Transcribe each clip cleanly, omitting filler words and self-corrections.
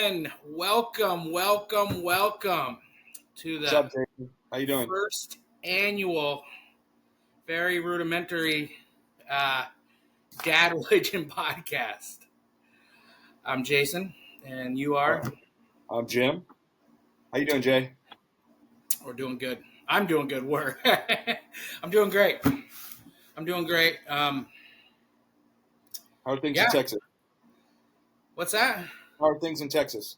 everyone. Welcome to What's the up, Jason? How you doing? first annual, very rudimentary uh, Dad Religion podcast. I'm Jason, and you Uh, are? I'm Jim. How you doing, Jay? We're doing good. I'm doing good. I'm doing great. I'm doing great. How are things in Yeah. Texas? What's that? How are things in Texas?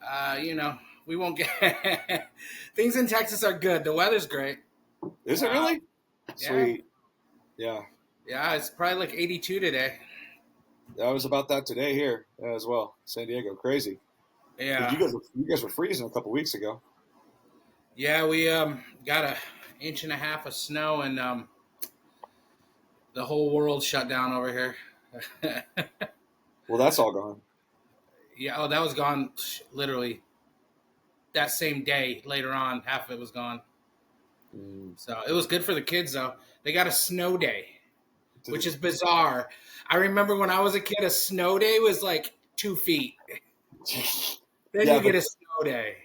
Uh, you know, we won't get things in Texas are good. The weather's great. Is it Uh, really? yeah, Sweet. Yeah, yeah. It's probably like 82 today. I was about that today here as well. San Diego, crazy. Because Yeah. you guys were freezing a couple weeks ago. Yeah, we got a inch and a half of snow, and the whole world shut down over here. Well, that's all gone. Yeah, oh, that was gone literally that same day. Later on, half of it was gone. Mm. So it was good for the kids, though. They got a snow day, which Did is bizarre. I remember when I was a kid, a snow day was like 2 feet. Then yeah, you but get a snow day.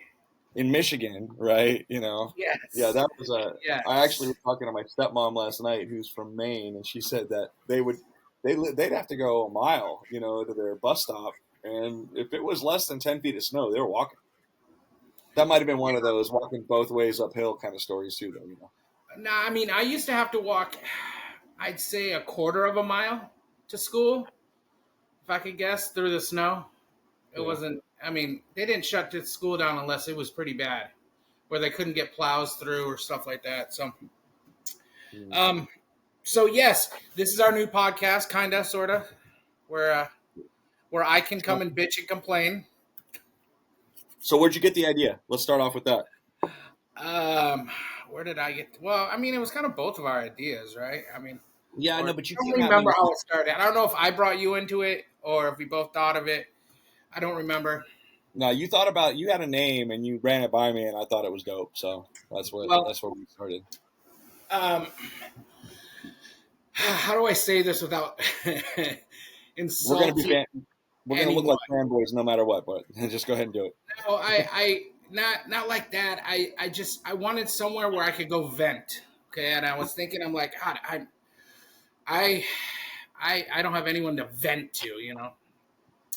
in Michigan, right? Yeah, Yes, that was a. I actually yes. was talking to my stepmom last night, who's from Maine, and she said that they'd have to go a mile, to their bus stop, and if it was less than 10 feet of snow, they were walking. That might have been one of those walking both ways uphill kind of stories too, though. No, I mean, I used to have to walk, I'd say a quarter of a mile to school, if I could guess, through the snow. It Yeah. wasn't, I mean, they didn't shut the school down unless it was pretty bad, where they couldn't get plows through or stuff like that. Mm. Um, so yes, this is our new podcast, kinda, sorta, where where I can come and bitch and complain. So where'd you get the idea? Let's start off with that. Um, where did I get? Well, I mean, it was kind of both of our ideas, right? I mean, Yeah, or no, I but you don't came at me remember with how it started. I don't know if I brought you into it or if we both thought of it. I don't remember. no, you had a name and you ran it by me and I thought it was dope. So Well, that's where we started. um, how do I say this without We're gonna be insulting fan, we're gonna look anyone? like fanboys no matter what, but just go ahead and do it. No, I not like that. I just I wanted somewhere where I could go vent. Okay, and I was thinking, I'm like, God, I I don't have anyone to vent to.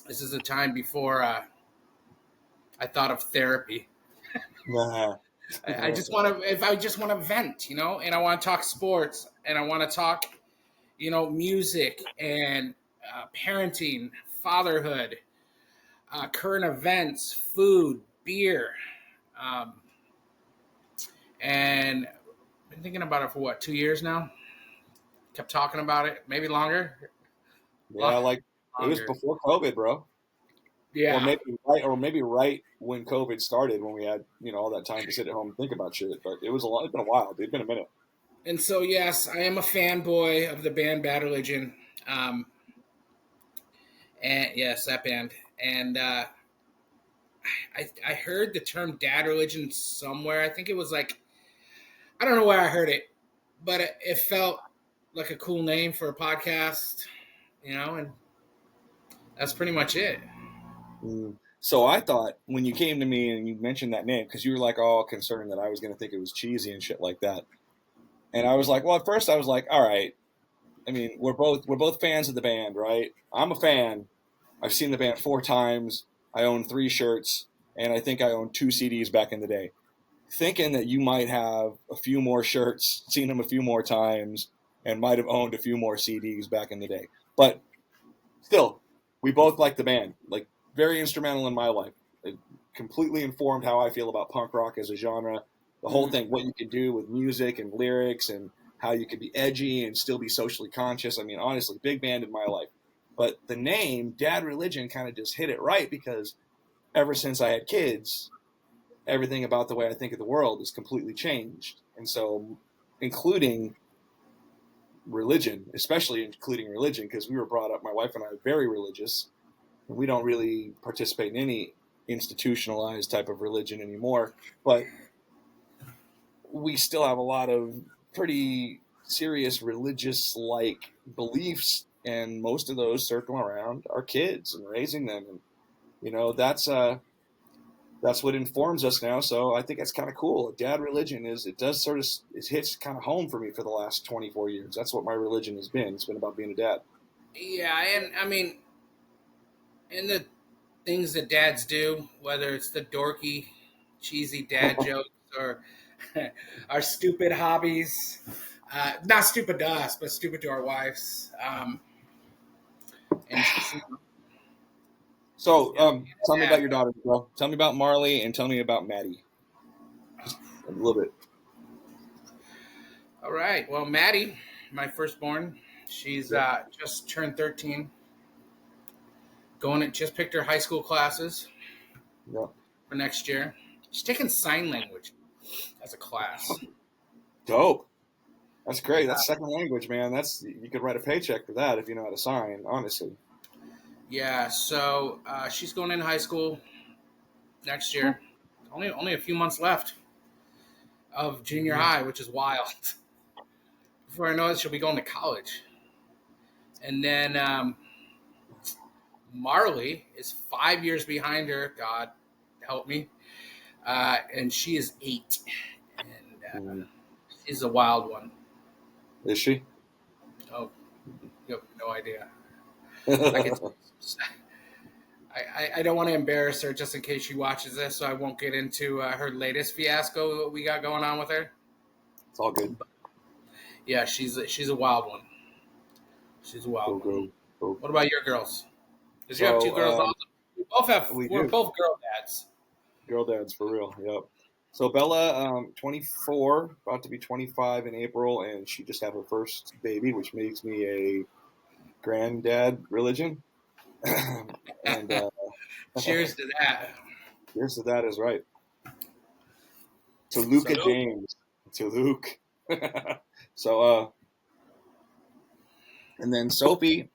This is a time before I thought of therapy. Nah. I just want to, if I just want to vent, and I want to talk sports, and I want to talk, music and parenting, fatherhood, current events, food, beer. Um, and I've been thinking about it for what, 2 years now? Kept talking about it, maybe longer. Yeah, like it was Longer. before COVID, bro. Or Yeah. maybe right when COVID started, when we had all that time to sit at home and think about shit. But it was a lot. It's been a while. It's been a minute. And so, yes, I am a fanboy of the band Bad Religion. Um, and yes, that band. And I heard the term Dad Religion somewhere. I think it was like, I don't know where I heard it, but it felt like a cool name for a podcast, and that's pretty much it. Mm. So I thought when you came to me and you mentioned that name, because you were like all concerned that I was going to think it was cheesy and shit like that, and I was like, well, at first I was like, all right. I mean, we're both fans of the band, right? I'm a fan. I've seen the band 4 times. I own 3 shirts, and I think I owned 2 CDs back in the day. Thinking that you might have a few more shirts, seen them a few more times, and might have owned a few more CDs back in the day. But still, we both like the band. Like, very instrumental in my life. It completely informed how I feel about punk rock as a genre. The whole Mm. thing, what you could do with music and lyrics, and how you could be edgy and still be socially conscious. I mean, honestly, big band in my life. But the name Dad Religion kind of just hit it right, because ever since I had kids, everything about the way I think of the world has completely changed. And so, including religion, especially including religion, because we were brought up, my wife and I, very religious. And we don't really participate in any institutionalized type of religion anymore. But we still have a lot of pretty serious religious like beliefs. And most of those circle around our kids and raising them. You know, that's what informs us now. So I think that's kind of cool. Dad religion is, it does sort of, it hits kind of home for me for the last 24 years. That's what my religion has been. It's been about being a dad. Yeah, and I mean, and the things that dads do, whether it's the dorky, cheesy dad jokes or our stupid hobbies, not stupid to us, but stupid to our wives. And So, yeah, tell me yeah. about your daughter, bro. Tell me about Marley and tell me about Maddie. Just a little bit. All right. Well, Maddie, my firstborn, she's Yep. just turned 13. Going to just picked her high school classes Yep. for next year. She's taking sign language as a class. Dope. That's great. Yeah. That's second language, man. That's, you could write a paycheck for that if you know how to sign. Honestly. Yeah. So she's going into high school next year. Only a few months left of junior Mhm. high, which is wild. Before I know it, she'll be going to college. And then Marley is 5 years behind her. God help me. And she is 8. And Mm. she's a wild one. Is she? Oh, you have no idea. I could. I don't want to embarrass her just in case she watches this, so I won't get into her latest fiasco we got going on with her. It's all good. Yeah, she's a wild one. She's a Go, wild one. go, go. What about your girls? Because you have two So, girls also. We both have. we We're do. both girl dads. Girl dads for real. Yep. So Bella, 24, about to be 25 in April, and she just had her first baby, which makes me a granddad religion. And Cheers to that. here's to that is right. To Luca Salute. James. To Luke. So, and then Sophie,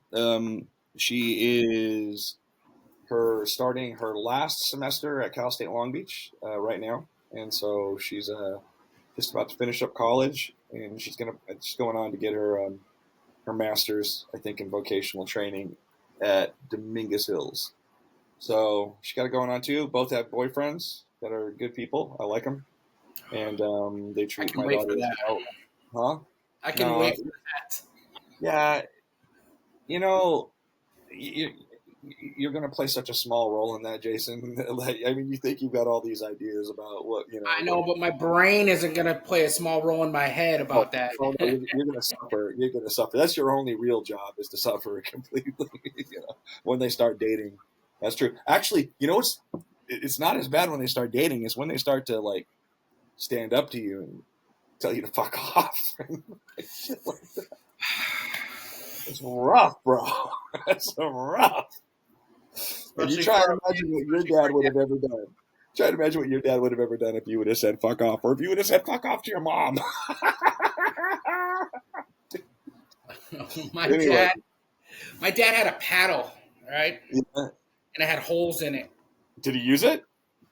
she is starting her last semester at Cal State Long Beach right now, and so she's just about to finish up college, and she's going on to get her master's, I think, in vocational training at Dominguez Hills. So she got it going on too. Both have boyfriends that are good people. I like them, and they I treat can my wait for daughters that. well. Huh? I can No, wait for that. yeah, you know, you, you're going to play such a small role in that, Jason. Like, I mean, you think you've got all these ideas about what you know, I know, like, but my brain isn't gonna play a small role in my head oh, about that. oh no, you're going to suffer. You're going to suffer. That's your only real job, is to suffer completely. You know, when they start dating, that's true. Actually, you know, it's not as bad when they start dating. It's when they start to like stand up to you and tell you to fuck off. Shit like that. It's rough, bro. It's rough. And you especially try for and imagine what your especially for dad would have ever done. Try to imagine what your dad would have ever done if you would have said fuck off, or if you would have said fuck off to your mom. my Anyway, dad had a paddle, right, yeah. and it had holes in it. Did he use it?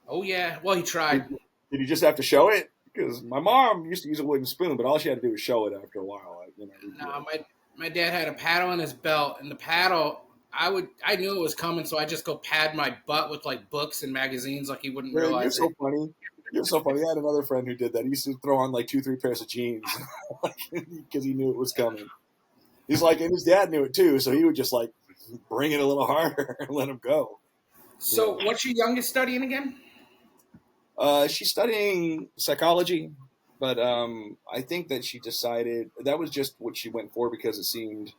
Oh yeah, well he Did, tried. did he just have to show it? Because my mom used to use a wooden spoon, but all she had to do was show it after a while. Like, you know, we'd be No, like, my dad had a paddle in his belt, and the paddle. I knew it was coming, so I just go pad my butt with like books and magazines, like he wouldn't man, you're realize it. so funny. You're so funny. I had another friend who did that. He used to throw on like 2, 3 pairs of jeans because he knew it was coming. He's like, and his dad knew it too, so he would just like bring it a little harder and let him go. You So, know, what's your youngest studying again? she's studying psychology, but I think that she decided that was just what she went for because it seemed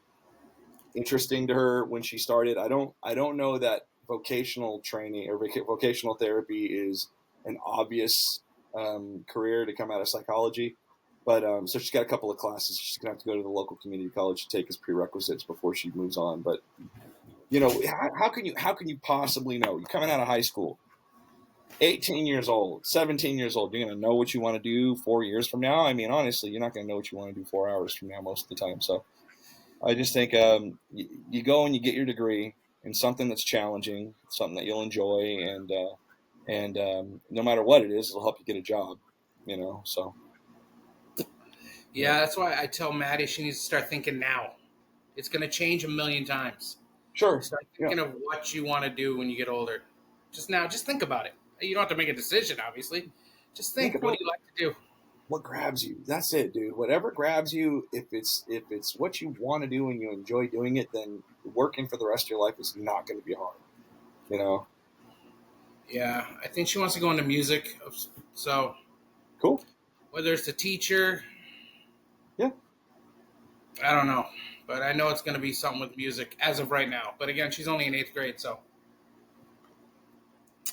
interesting to her when she started. I don't know that vocational training or vocational therapy is an obvious career to come out of psychology. But so she's got a couple of classes she's gonna have to go to the local community college to take as prerequisites before she moves on. But you know, how can you possibly know? You're coming out of high school, 18 years old, 17 years old. You're gonna know what you want to do 4 years from now. I mean, honestly, you're not gonna know what you want to do 4 hours from now most of the time. So I just think you go and you get your degree in something that's challenging, something that you'll enjoy, and no matter what it is, it'll help you get a job. You know, so yeah, Yeah, that's why I tell Maddie she needs to start thinking now. It's going to change a million times. sure, Start yeah, thinking of what you want to do when you get older. Just now, just think about it. You don't have to make a decision, obviously. Just Think think, what about do you like to do? what grabs you. That's it, dude. Whatever grabs you, if it's what you want to do and you enjoy doing it, then working for the rest of your life is not going to be hard. You know, Yeah, I think she wants to go into music. So cool. whether it's a teacher, Yeah, I don't know. But I know it's going to be something with music as of right now. But again, she's only in eighth grade, so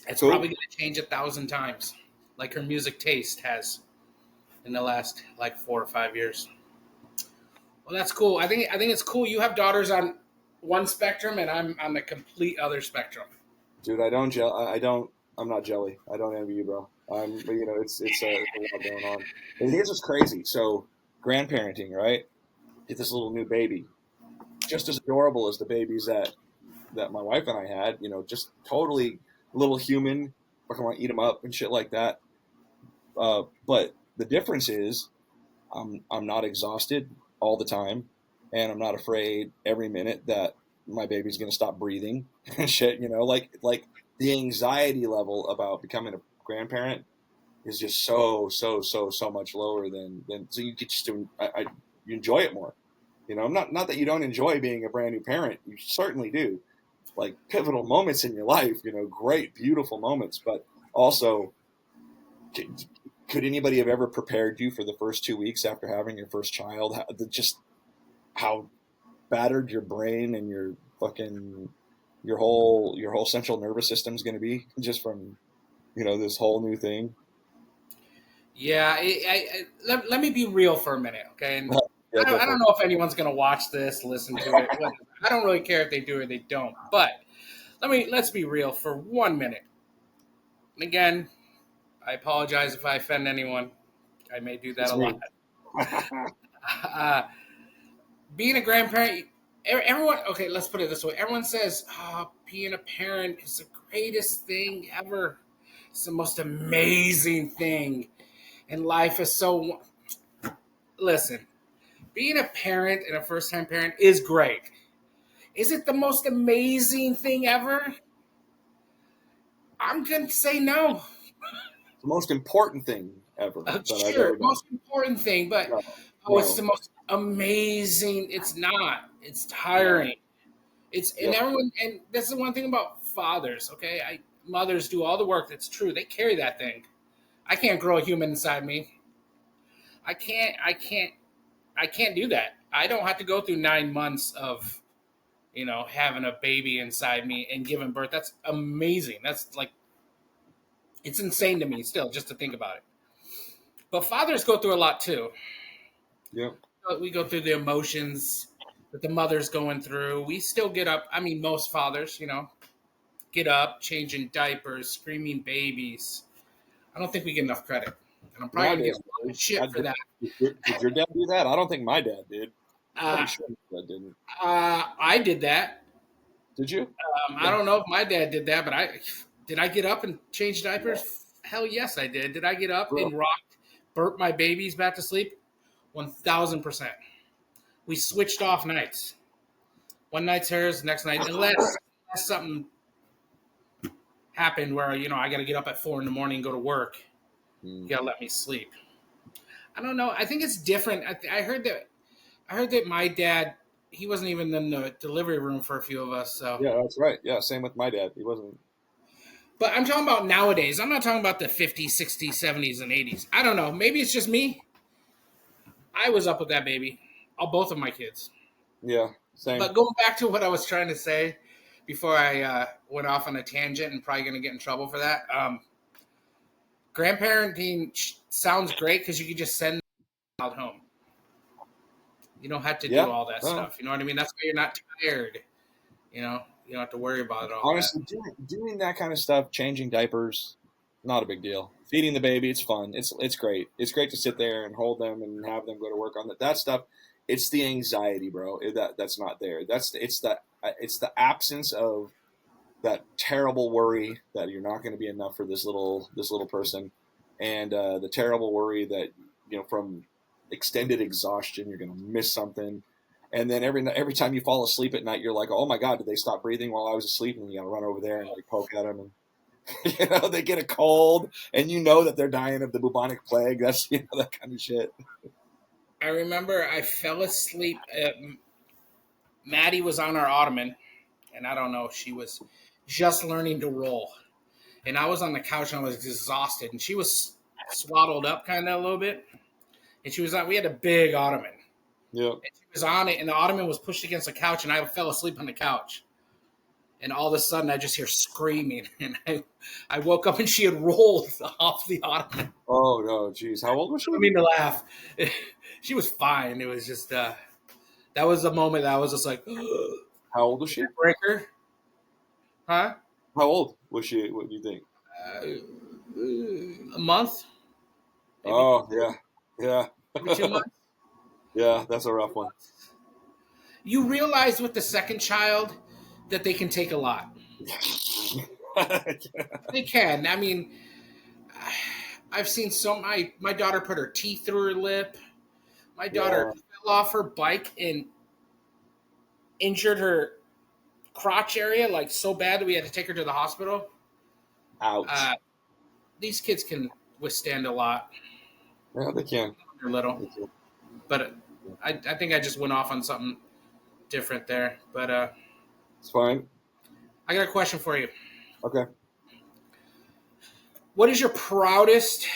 it's cool. probably going to change 1,000 times, like her music taste has in the last like 4 or 5 years. Well, that's cool. I think it's cool. You have daughters on one spectrum, and I'm on the complete other spectrum. Dude, I don't gel. I don't. I'm not jelly. I don't envy you, bro. But it's a lot going on. And here's what's crazy. So, grandparenting, right? Get this little new baby, just as adorable as the babies that my wife and I had. Just totally little human. I want to eat them up and shit like that. But the difference is, I'm not exhausted all the time, and I'm not afraid every minute that my baby's gonna stop breathing and shit. Like the anxiety level about becoming a grandparent is just so much lower than so you get just to you enjoy it more. Not that you don't enjoy being a brand new parent, you certainly do. Like pivotal moments in your life, great, beautiful moments, but also could anybody have ever prepared you for the first 2 weeks after having your first child? Just how battered your brain and your fucking your whole central nervous system is going to be just from this whole new thing. Yeah, let me be real for a minute, okay? And Yeah, go I for don't it. know if anyone's gonna watch this, listen to it. I don't really care if they do or they don't. But let's be real for 1 minute. And again, I apologize if I offend anyone. I may do that It's a lot. me. Uh, being a grandparent, everyone. Okay, let's put it this way. Everyone says, being a parent is the greatest thing ever. It's the most amazing thing, and life is so. Listen, being a parent and a first time parent is great. Is it the most amazing thing ever? I'm going to say no. The most important thing ever that I've Sure, ever done. most important thing, but No, oh, it's the no, most amazing. It's not. It's no. tiring. It's and Yep. everyone and that's the one thing about fathers. Okay, mothers do all the work. That's true. They carry that thing. I can't grow a human inside me. I can't. I can't. I can't do that. I don't have to go through 9 months of having a baby inside me and giving birth. That's amazing. That's like, it's insane to me still just to think about it. But fathers go through a lot too. Yep. We go through the emotions that the mother's going through. We still get up. I mean, most fathers, get up, changing diapers, screaming babies. I don't think we get enough credit. And I'm probably going to get Nowadays, a lot of shit for that. did your dad do that? I don't think my dad did. I'm Uh, pretty sure my dad didn't. I did that. Did you? I Okay. don't know if my dad did that, but I get up and change No. diapers? Hell yes, I did. Did I get up Bro, and rocked, burp my babies back to sleep? 1,000%. We switched off nights. One night's hers, next night, unless something happened where I got to get up at 4 in the morning and go to work. You mm, got to let me sleep. I don't know. I think it's different. I heard that. I heard that my dad, he wasn't even in the delivery room for a few of us. So, yeah, that's right. Yeah, same with my dad. He wasn't. but I'm talking about nowadays. I'm not talking about the 50s, 60s, 70s, and 80s. I don't know. Maybe it's just me. I was up with that baby. All both of my kids. Yeah, same. But going back to what I was trying to say before I went off on a tangent and probably going to get in trouble for that. Grandparenting sounds great because you can just send the child home. You don't have to do Yeah. all that Well, stuff. You know what I mean? That's why you're not tired. You don't have to worry about all that. honestly, doing that kind of stuff, changing diapers, not a big deal. Feeding the baby, it's fun. It's great. It's great to sit there and hold them and have them go to work on that stuff. It's the anxiety, bro. That's not there. It's the absence of that terrible worry that you're not going to be enough for this little person, and the terrible worry that from extended exhaustion you're going to miss something, and then every time you fall asleep at night you're like, oh my god, did they stop breathing while I was asleep? And you got to run over there and like poke at them. They get a cold, and that they're dying of the bubonic plague. That's that kind of shit. I remember I fell asleep. Maddie was on our ottoman, and I don't know, she was just learning to roll. And I was on the couch and I was exhausted, and she was swaddled up kind of a little bit. And she was on, we had a big ottoman. Yep. And she was on it, and the ottoman was pushed against the couch, and I fell asleep on the couch. And all of a sudden, I just hear screaming, and I woke up, and she had rolled off the ottoman. Oh no, jeez. How old was she? I mean to laugh. She was fine. It was just that was the moment that I was just like, How old was she? breaker, huh? How old was she? What do you think? A month, maybe, Oh yeah, yeah, maybe 2 months. yeah. That's a rough one. You realize with the second child that they can take a lot. They can. I mean, I've seen my daughter put her teeth through her lip. My daughter Yeah. fell off her bike and injured her crotch area like so bad that we had to take her to the hospital. Ouch. These kids can withstand a lot. Yeah, they can. They're little, They can. but I think I just went off on something different there. But It's fine. I got a question for you. Okay. What is your proudest?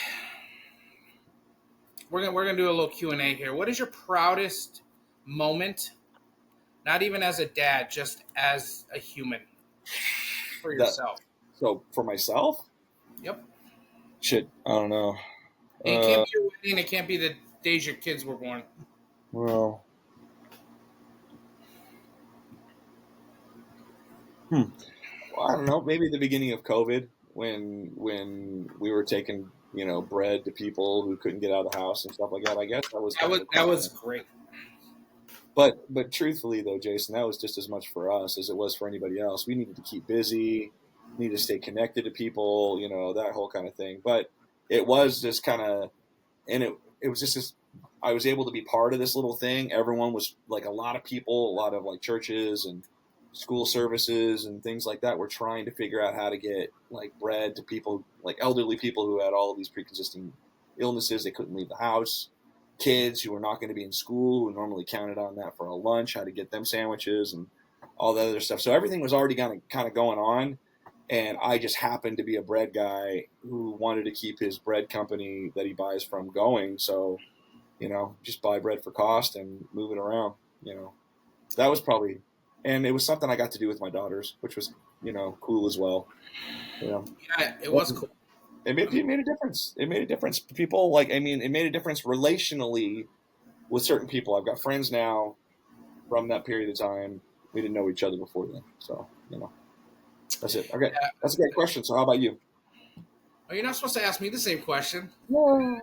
We're gonna do a little Q&A here. What is your proudest moment? Not even as a dad, just as a human for yourself. So for myself, Yep. shit, I don't know. And it can't be your wedding. It can't be the days your kids were born. Well, I don't know. Maybe the beginning of COVID, when we were taking bread to people who couldn't get out of the house and stuff like that. I guess that was kind of That was great. But truthfully though, Jason, that was just as much for us as it was for anybody else. We needed to keep busy, needed to stay connected to people, that whole kind of thing. But it was just kind of, and it was just this. I was able to be part of this little thing. Everyone was like, a lot of people, a lot of like churches and school services and things like that were trying to figure out how to get like bread to people, like elderly people who had all of these pre-existing illnesses. They couldn't leave the house. Kids who were not going to be in school, who normally counted on that for a lunch, how to get them sandwiches and all that other stuff. So everything was already kind of going on. And I just happened to be a bread guy who wanted to keep his bread company that he buys from going. So, just buy bread for cost and move it around. That was probably, and it was something I got to do with my daughters, which was, cool as well. Yeah, it was cool. It made a difference. It made a difference. People it made a difference relationally with certain people. I've got friends now from that period of time. We didn't know each other before then. So, that's it. Okay. Yeah. That's a great question. So how about you? Oh, you're not supposed to ask me the same question. No.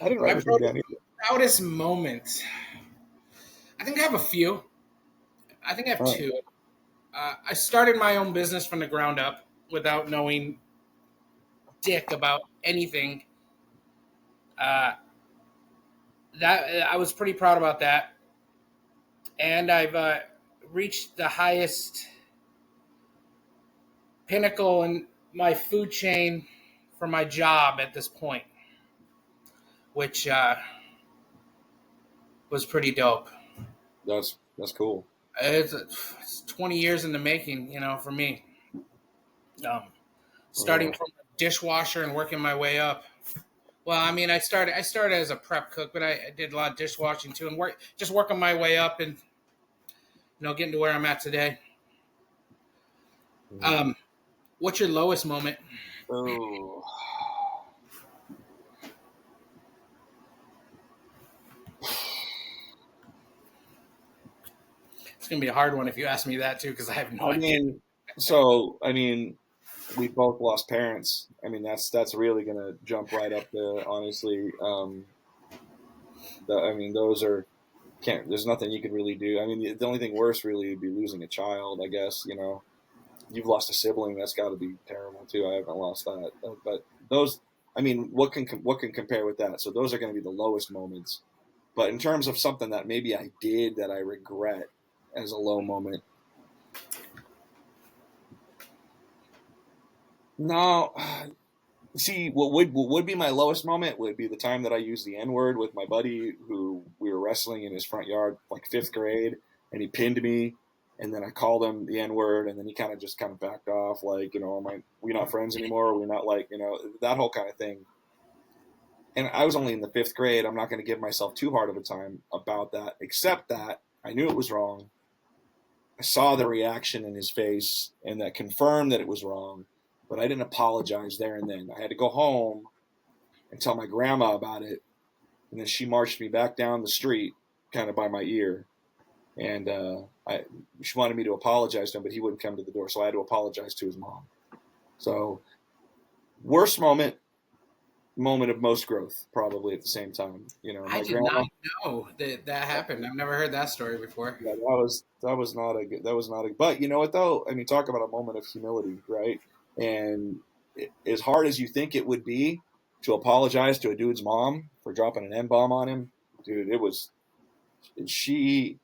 I didn't write My anything down either. proudest moment. I think I have a few. I think I have All right. two. I started my own business from the ground up without knowing dick about anything. Uh, that I was pretty proud about that, and I've reached the highest pinnacle in my food chain for my job at this point, which was pretty dope. That's cool. It's 20 years in the making, for me. Starting from a dishwasher and working my way up. Well, I mean, I started as a prep cook, but I did a lot of dishwashing too, and working my way up, and getting to where I'm at today. What's your lowest moment? Oh. It's gonna be a hard one if you ask me that too, because I have no idea. We both lost parents. I mean, that's really gonna jump right up there, honestly. Those are can't. There's nothing you could really do. I mean, the only thing worse really would be losing a child. I guess you've lost a sibling. That's got to be terrible too. I haven't lost that, but those. I mean, what can compare with that? So those are going to be the lowest moments. But in terms of something that maybe I did that I regret as a low moment, No, see, what would be my lowest moment would be the time that I used the N word with my buddy who we were wrestling in his front yard, like fifth grade, and he pinned me, and then I called him the N word, and then he kind of backed off, like, am we not friends anymore? We're not like, that whole kind of thing. And I was only in the fifth grade. I'm not going to give myself too hard of a time about that, except that I knew it was wrong. I saw the reaction in his face, and that confirmed that it was wrong. But I didn't apologize there and then. I had to go home and tell my grandma about it, and then she marched me back down the street, kind of by my ear, and she wanted me to apologize to him, but he wouldn't come to the door, so I had to apologize to his mom. So worst moment of most growth, probably at the same time. I My did not grandma. know that happened. I've never heard that story before. Yeah, that was not a good, that was not a. But you know what though? I mean, talk about a moment of humility, right? And as hard as you think it would be to apologize to a dude's mom for dropping an N-bomb on him, dude, it was. She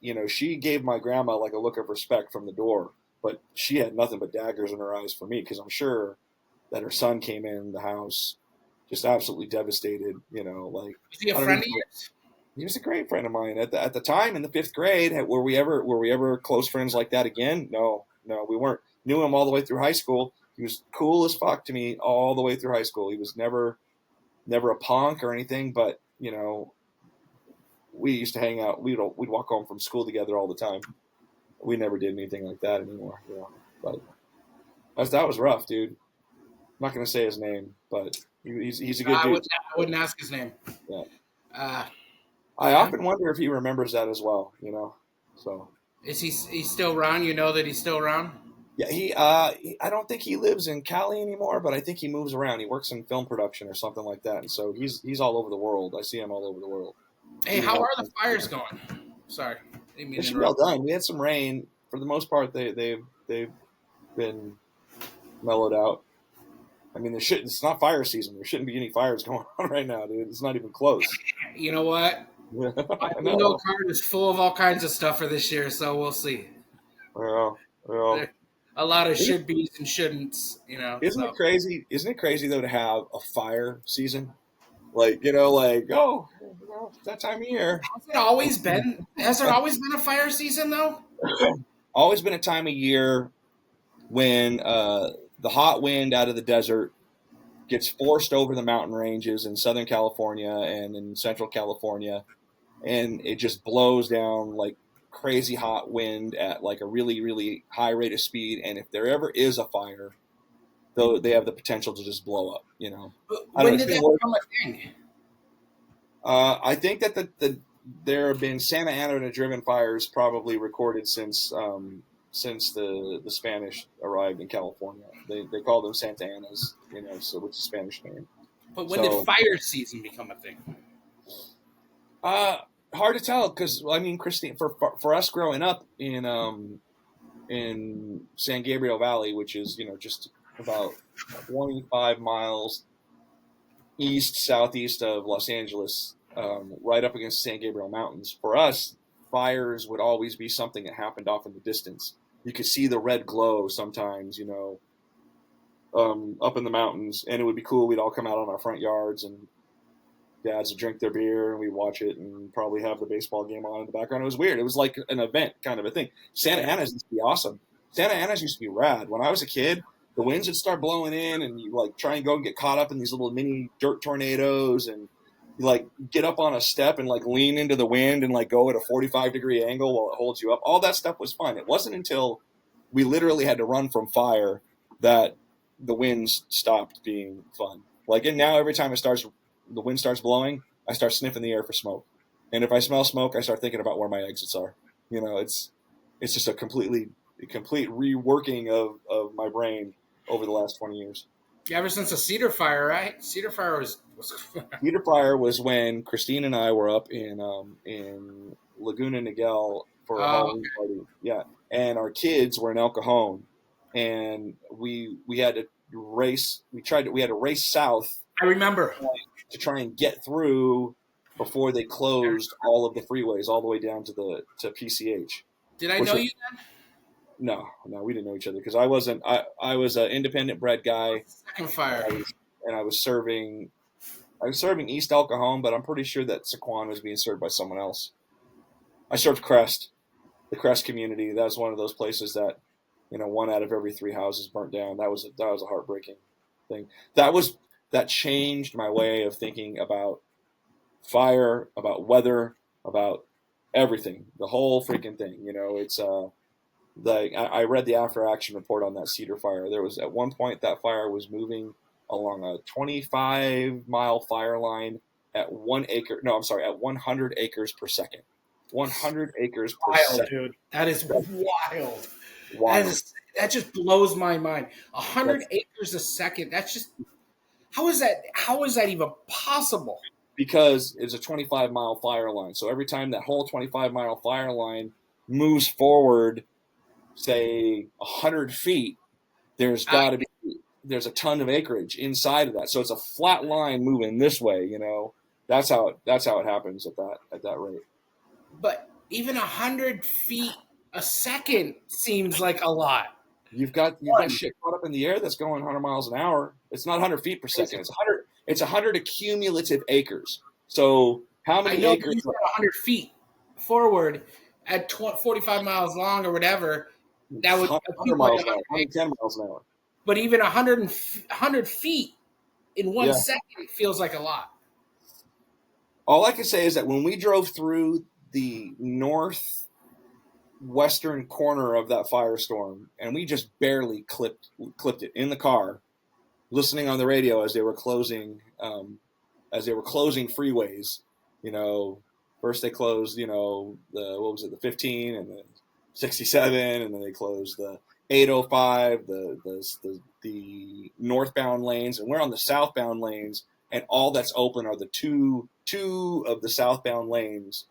gave my grandma like a look of respect from the door, but she had nothing but daggers in her eyes for me because I'm sure that her son came in the house just absolutely devastated. Like Is he a I don't even. friend of yours? He was a great friend of mine at the time in the fifth grade. Were we ever close friends like that again? No, no, we weren't. Knew him all the way through high school. He was cool as fuck to me all the way through high school. He was never a punk or anything, but we used to hang out. We'd walk home from school together all the time. We never did anything like that anymore. But that was rough, dude. I'm not gonna say his name, but he's a good I dude. wouldn't. I wouldn't ask his name. Yeah. Uh, I yeah. often wonder if he remembers that as well. So. Is he? He's still around? You know that he's still around? Yeah, I don't think he lives in Cali anymore, but I think he moves around. He works in film production or something like that, and so he's all over the world. I see him all over the world. Hey, Even how like are the fires going? Sorry, didn't mean they to should be all interrupt. done. We had some rain for the most part. They've been mellowed out. I mean, it's not fire season. There shouldn't be any fires going on right now, dude. It's not even close. You know what? My I bingo know. card is full of all kinds of stuff for this year, so we'll see. Well, well, There a lot of isn't should be's and shouldn'ts, isn't it So crazy? Isn't it crazy though to have a fire season? Like oh, it's that time of year. has it always been? Has there always been a fire season though? Always been a time of year when the hot wind out of the desert gets forced over the mountain ranges in Southern California and in Central California, and it just blows down like crazy hot wind at like a really, really high rate of speed. And if there ever is a fire, though, they have the potential to just blow up. I don't know. When It's did been that worse. become a thing? I think that there have been Santa Ana driven fires probably recorded since the Spanish arrived in California. They call them Santa Anas, so which is a Spanish name. But when did So fire season become a thing? uh, hard to tell because I mean, Christine, for us growing up in San Gabriel Valley, which is just about 25 miles east southeast of Los Angeles, right up against San Gabriel Mountains. For us, fires would always be something that happened off in the distance. You could see the red glow sometimes, up in the mountains, and it would be cool. We'd all come out on our front yards, and dads would drink their beer, and we'd watch it, and probably have the baseball game on in the background. It was weird. It was like an event kind of a thing. Santa Ana's used to be awesome. Santa Ana's used to be rad. When I was a kid, the winds would start blowing in, and you like try and go and get caught up in these little mini dirt tornadoes, and you like get up on a step and like lean into the wind and like go at a 45-degree angle while it holds you up. All that stuff was fun. It wasn't until we literally had to run from fire that the winds stopped being fun. Like, and now every time the wind starts blowing, I start sniffing the air for smoke. And if I smell smoke, I start thinking about where my exits are. It's just a complete reworking of my brain over the last 20 years. Yeah, ever since the Cedar Fire, right? Cedar Fire was Heater Fire was when Christine and I were up in Laguna Niguel for a Oh, Halloween party. Yeah, and our kids were in El Cajon, and we had to race. We had to race south I remember. to try and get through before they closed all of the freeways all the way down to PCH, Did I which know was you then? No, no, we didn't know each other because I wasn't. I was an independent bread guy. Second fire. I was, and I was serving. I was serving East El Cajon, but I'm pretty sure that Saquon was being served by someone else. I served Crest, the Crest community. That was one of those places that, one out of every three houses burnt down. That was a heartbreaking thing. That changed my way of thinking about fire, about weather, about everything. The whole freaking thing. It's like I read the after action report on that Cedar fire. There was at one point that fire was moving along a 25-mile fire line at 1 acre. No, I'm sorry, at 100 acres per second. 100 acres per Wild, second. dude. That is That's wild. wild. That just blows my mind. 100 That's acres a second. That's just how is that? How is that even possible? because it's a 25-mile fire line. So every time that whole 25-mile fire line moves forward, say 100 feet, there's I, got to be there's a ton of acreage inside of that. So it's a flat line moving this way. That's how it happens at that rate. but even 100 feet a second seems like a lot. You've got One shit caught up in the air that's going 100 miles an hour. It's not 100 feet per second. crazy. It's 100 accumulative acres. So how I many know, but acres? you said 100 feet forward at 45 miles long or whatever. That would 100 accumulate miles an hour, 100 acres. 110 miles an hour. But even 100 feet in one Yeah. second feels like a lot. All I can say is that when we drove through the northwestern corner of that firestorm, and we just barely clipped it in the car, listening on the radio as they were closing freeways. You know, first they closed, the what was it, the 15 and the 67, and then they closed the 805, the northbound lanes, and we're on the southbound lanes, and all that's open are the two of the southbound lanes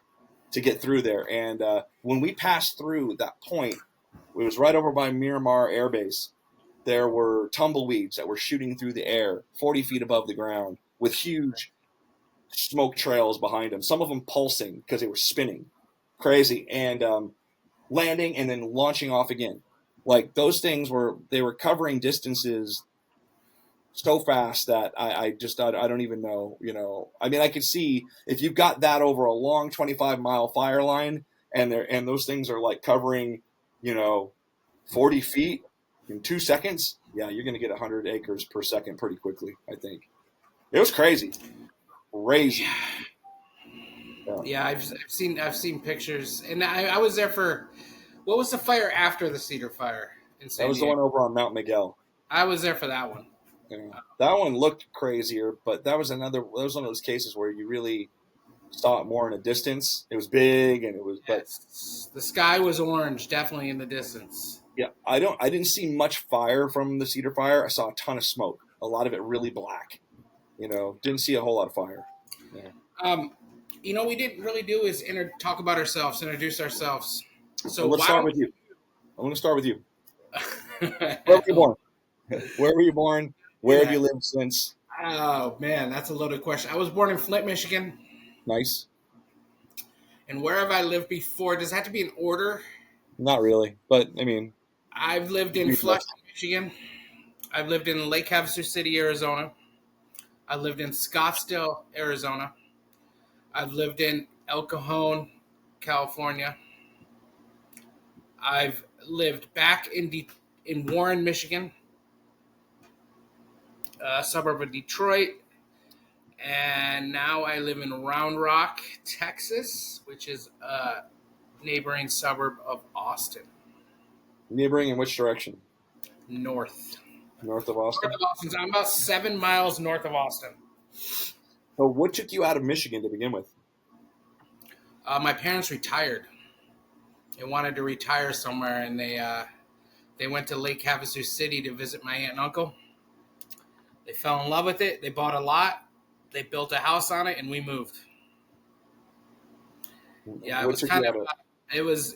to get through there. And when we passed through that point, it was right over by Miramar Air Base. There were tumbleweeds that were shooting through the air 40 feet above the ground with huge smoke trails behind them, some of them pulsing because they were spinning. Crazy. And landing and then launching off again. Like those things they were covering distances so fast that I don't even know. I mean, I could see if you've got that over a long 25-mile fire line, and those things are like covering, 40 feet in 2 seconds. Yeah, you're going to get 100 acres per second pretty quickly. I think it was crazy, crazy. Yeah. Yeah, I've seen pictures, and I was there for what was the fire after the Cedar Fire in That San was the Diego? one over on Mount Miguel. I was there for that one. That one looked crazier, but that was one of those cases where you really saw it more in a distance. It was big, and but Yes, the sky was orange, definitely in the distance. yeah, I didn't see much fire from the Cedar Fire. I saw a ton of smoke, a lot of it really black. Didn't see a whole lot of fire. Yeah. Um, we didn't really do is talk about ourselves, introduce ourselves. So Well, let's why start don't with you. I want to start with you. we? Where were you born? Where were you born? Where have Yeah. you lived since? Oh man, that's a loaded question. I was born in Flint, Michigan, Nice. and where have I lived before? Does that have to be in order? Not really, but I mean, I've lived in Flushing, Michigan. I've lived in Lake Havasu City, Arizona. I lived in Scottsdale, Arizona. I've lived in El Cajon, California. I've lived back in Warren, Michigan, a suburb of Detroit, and now I live in Round Rock, Texas, which is a neighboring suburb of Austin, neighboring in which direction? north. North of North Austin. of Austin. So I'm about 7 miles north of Austin. So, what took you out of Michigan to begin with? My parents retired. They wanted to retire somewhere, and they went to Lake Havasu City to visit my aunt and uncle. They fell in love with it. They bought a lot. They built a house on it, and we moved. Yeah, it What was took you kind of out of? it was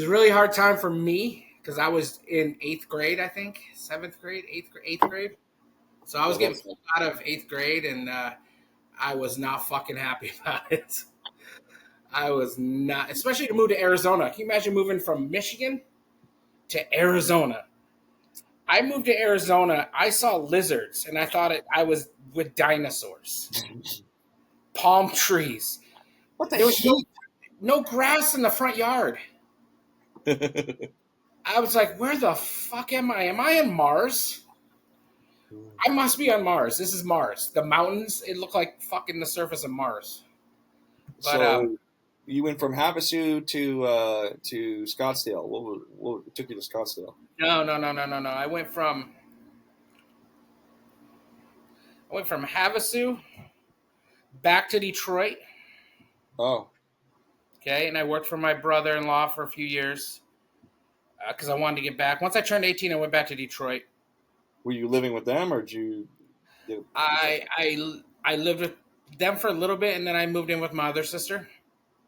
a really hard time for me because I was in eighth grade, I think, seventh grade, eighth grade. So I was Well, getting pulled out of eighth grade, and I was not fucking happy about it. I was not, especially to move to Arizona. Can you imagine moving from Michigan to Arizona? I moved to Arizona. I saw lizards, and I thought I was with dinosaurs. Palm trees. What the There was heat? no grass in the front yard. I was like, where the fuck am I? Am I in Mars? I must be on Mars. This is Mars. The mountains, it looked like fucking the surface of Mars. But So you went from Havasu to Scottsdale. What took you to Scottsdale? no. I went from Havasu back to Detroit. Oh, Okay, and I worked for my brother-in-law for a few years because I wanted to get back. Once I turned 18, I went back to Detroit. were you living with them, or did you get? I lived with them for a little bit, and then I moved in with my other sister,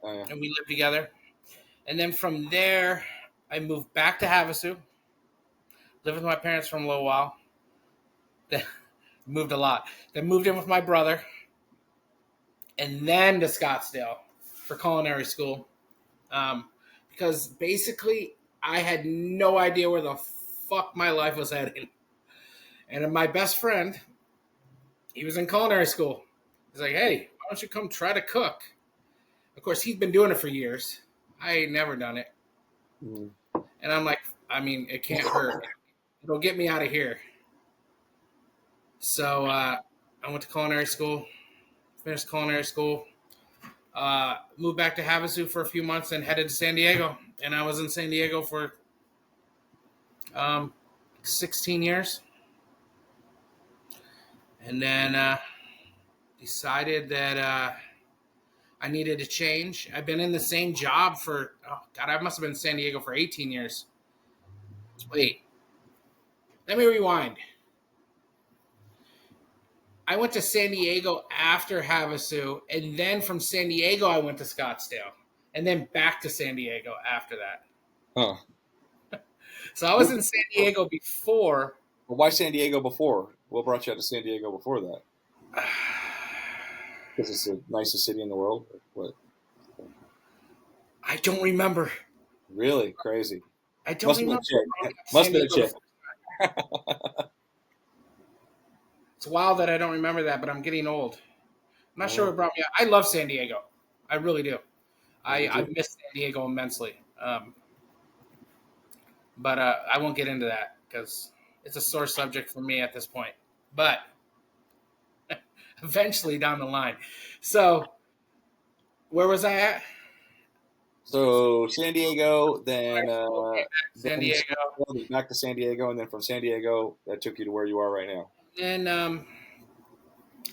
Oh, yeah. and we lived together. And then from there, I moved back to Havasu, lived with my parents for a little while. Then moved a lot. Then moved in with my brother, and then to Scottsdale for culinary school. Because basically, I had no idea where the fuck my life was heading. And my best friend, he was in culinary school. He's like, hey, why don't you come try to cook? Of course, he's been doing it for years. I ain't never done it. Mhm. And I'm like, I mean, it can't hurt. It'll get me out of here. So I went to culinary school, finished culinary school, moved back to Havasu for a few months, and headed to San Diego. And I was in San Diego for 16 years. And then decided that I needed to change. I've been in the same job for, oh God, I must have been in San Diego for 18 years. Wait, let me rewind. I went to San Diego after Havasu, and then from San Diego, I went to Scottsdale, and then back to San Diego after that. Huh. So I was in San Diego before. Well, why San Diego before? What brought you out to San Diego before that? Because it's the nicest city in the world. What? I don't remember. Really crazy. I don't Must have been a remember chick. Must San have been a Diego. chick. It's wild that I don't remember that, but I'm getting old. I'm not sure Oh, what brought me out. I love San Diego. I really do. yeah, me I too. miss San Diego immensely. But I won't get into that because it's a sore subject for me at this point. But eventually down the line. So where was I at? So San Diego, then Okay, back to San then Diego. back to San Diego, and then from San Diego, that took you to where you are right now. And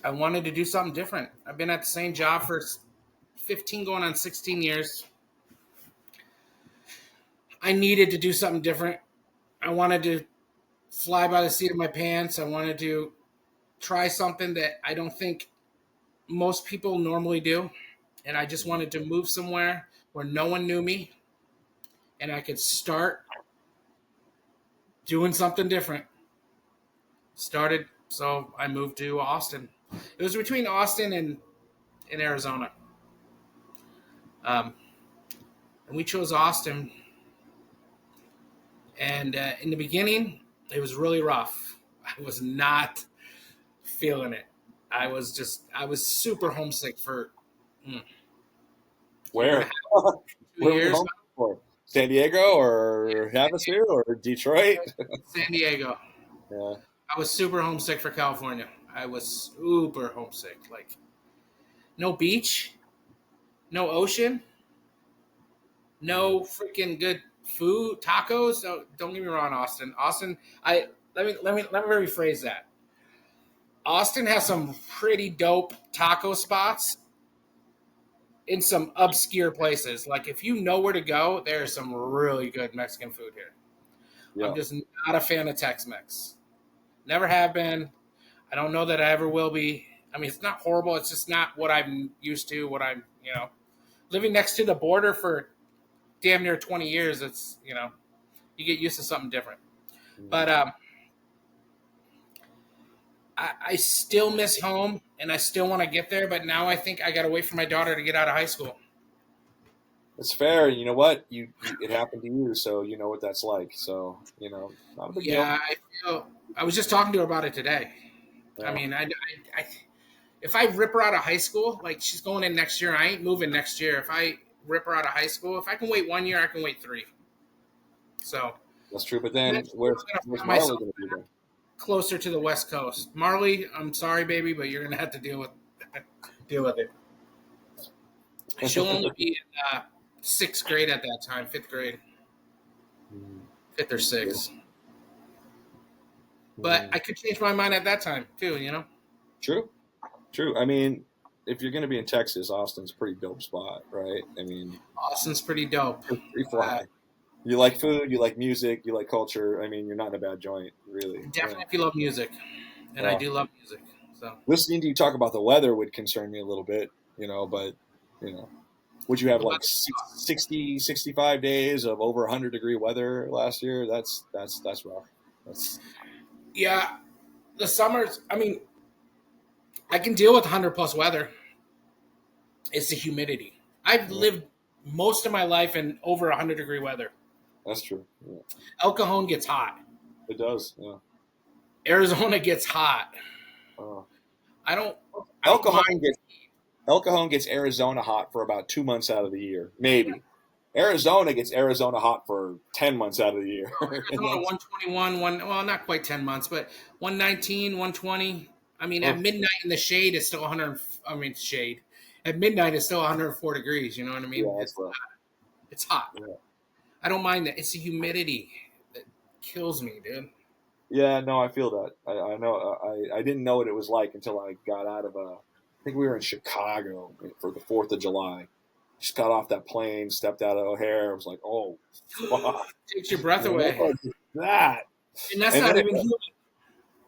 I wanted to do something different. I've been at the same job for 15 going on 16 years. I needed to do something different. I wanted to fly by the seat of my pants. I wanted to try something that I don't think most people normally do. And I just wanted to move somewhere where no one knew me and I could start doing something different. So I moved to Austin. It was between Austin and Arizona. Um, and we chose Austin. And in the beginning, it was really rough. I was not feeling it. I was super homesick for year and a Where? half, two Where were you years. home for? San Diego or Havasu or Detroit? San Diego. Yeah. I was super homesick for California. I was super homesick. Like no beach, no ocean, no freaking good food, tacos. Don't get me wrong, Austin. Austin, I let me rephrase that. Austin has some pretty dope taco spots in some obscure places. Like if you know where to go, there's some really good Mexican food here. I'm Yeah. just not a fan of Tex-Mex. Never have been. I don't know that I ever will be. I mean, it's not horrible. It's just not what I'm used to. What I'm, living next to the border for damn near 20 years. It's, you get used to something different. Mhm. But I still miss home and I still want to get there. But now I think I got to wait for my daughter to get out of high school. It's fair. You know what? It happened to you, so you know what that's like. So not a big deal. Yeah, I feel. I was just talking to her about it today. I Yeah, mean, I if I rip her out of high school, like she's going in next year, I ain't moving next year. If I rip her out of high school, if I can wait 1 year, I can wait 3. So that's true. But then eventually, where's I'm gonna where's find Marley myself going to be then? closer to the West Coast. Marley, I'm sorry, baby, but you're gonna have to deal with it. She'll only be in 6th grade at that time, 5th grade, Mm, 5th or 6th. But mm. I could change my mind at that time too. You know, True, true. I mean, if you're going to be in Texas, Austin's a pretty dope spot, right? I mean, Austin's pretty dope. pretty Uh, fly. You like food, you like music, you like culture. I mean, you're not in a bad joint, really. Yeah. Definitely, if you love music, and I Uh, do love music. So, Listening to you talk about the weather would concern me a little bit, but you know, would you have what like about 60, 65 days of over 100-degree weather last year? That's rough. That's yeah, the summers? I mean, I can deal with 100+ weather. It's the humidity. I've yeah, lived most of my life in over 100-degree weather. that's true. Yeah, El Cajon gets hot. it does. Yeah. Arizona gets hot. Uh, I don't. I El don't mind. Cajon gets El Cajon gets Arizona hot for about 2 months out of the year, maybe. Arizona gets Arizona hot for 10 months out of the year. And Arizona 121, well, not quite 10 months, but 119, 120. I mean, at oh, midnight in the shade, it's still 100. I mean, shade. At midnight, it's still 104 degrees. You know what I mean? yeah, that's rough. It's hot. Yeah. I don't mind that. It's the humidity that kills me, dude. Yeah, no, I feel that. I know. I didn't know what it was like until I got out of I think we were in Chicago for the 4th of July. Just got off that plane, stepped out of O'Hare. I was like, oh, fuck. Takes your breath away, What is that? and that's And not then even humid.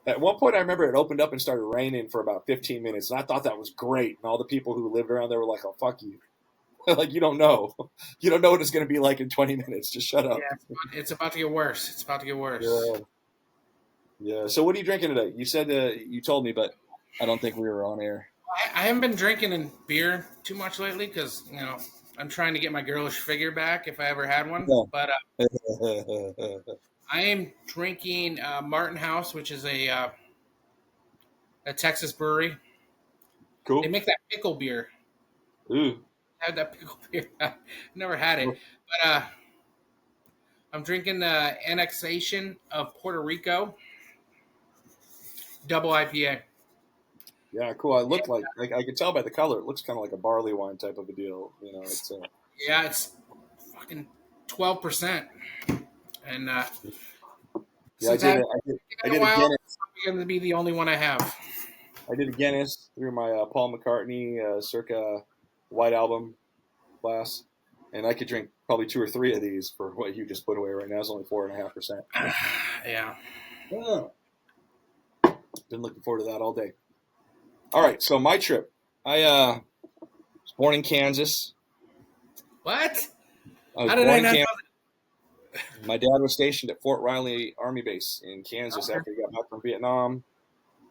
at one point, I remember it opened up and started raining for about 15 minutes, and I thought that was great. And all the people who lived around there were like, "Oh, fuck you! Like you don't know, you don't know what it's going to be like in 20 minutes. Just shut Yeah, up." it's about to get worse. It's about to get worse. Yeah, yeah. So, what are you drinking today? You said you told me, but I don't think we were on air. I haven't been drinking in beer too much lately because I'm trying to get my girlish figure back if I ever had one. But Yeah. I am drinking Martin House, which is a Texas brewery. They Cool. make that pickle beer. Ooh. I had that pickle beer. I've never had it, but I'm drinking the annexation of Puerto Rico double IPA. Yeah, cool. I look like I could tell by the color. It looks kind of like a barley wine type of a deal. It's Yeah, it's fucking 12%, and yeah. since I haven't I in a did a while, Guinness. I'm going to be the only one I have. I did a Guinness through my Paul McCartney circa White Album glass, and I could drink probably 2 or 3 of these for what you just put away right now. It's only 4.5%. Yeah. Oh. Been looking forward to that all day. All right, so my trip. I was born in Kansas. What? I was How did I born in not know Kansas. My dad was stationed at Fort Riley Army Base in Kansas that? after he got back from Vietnam.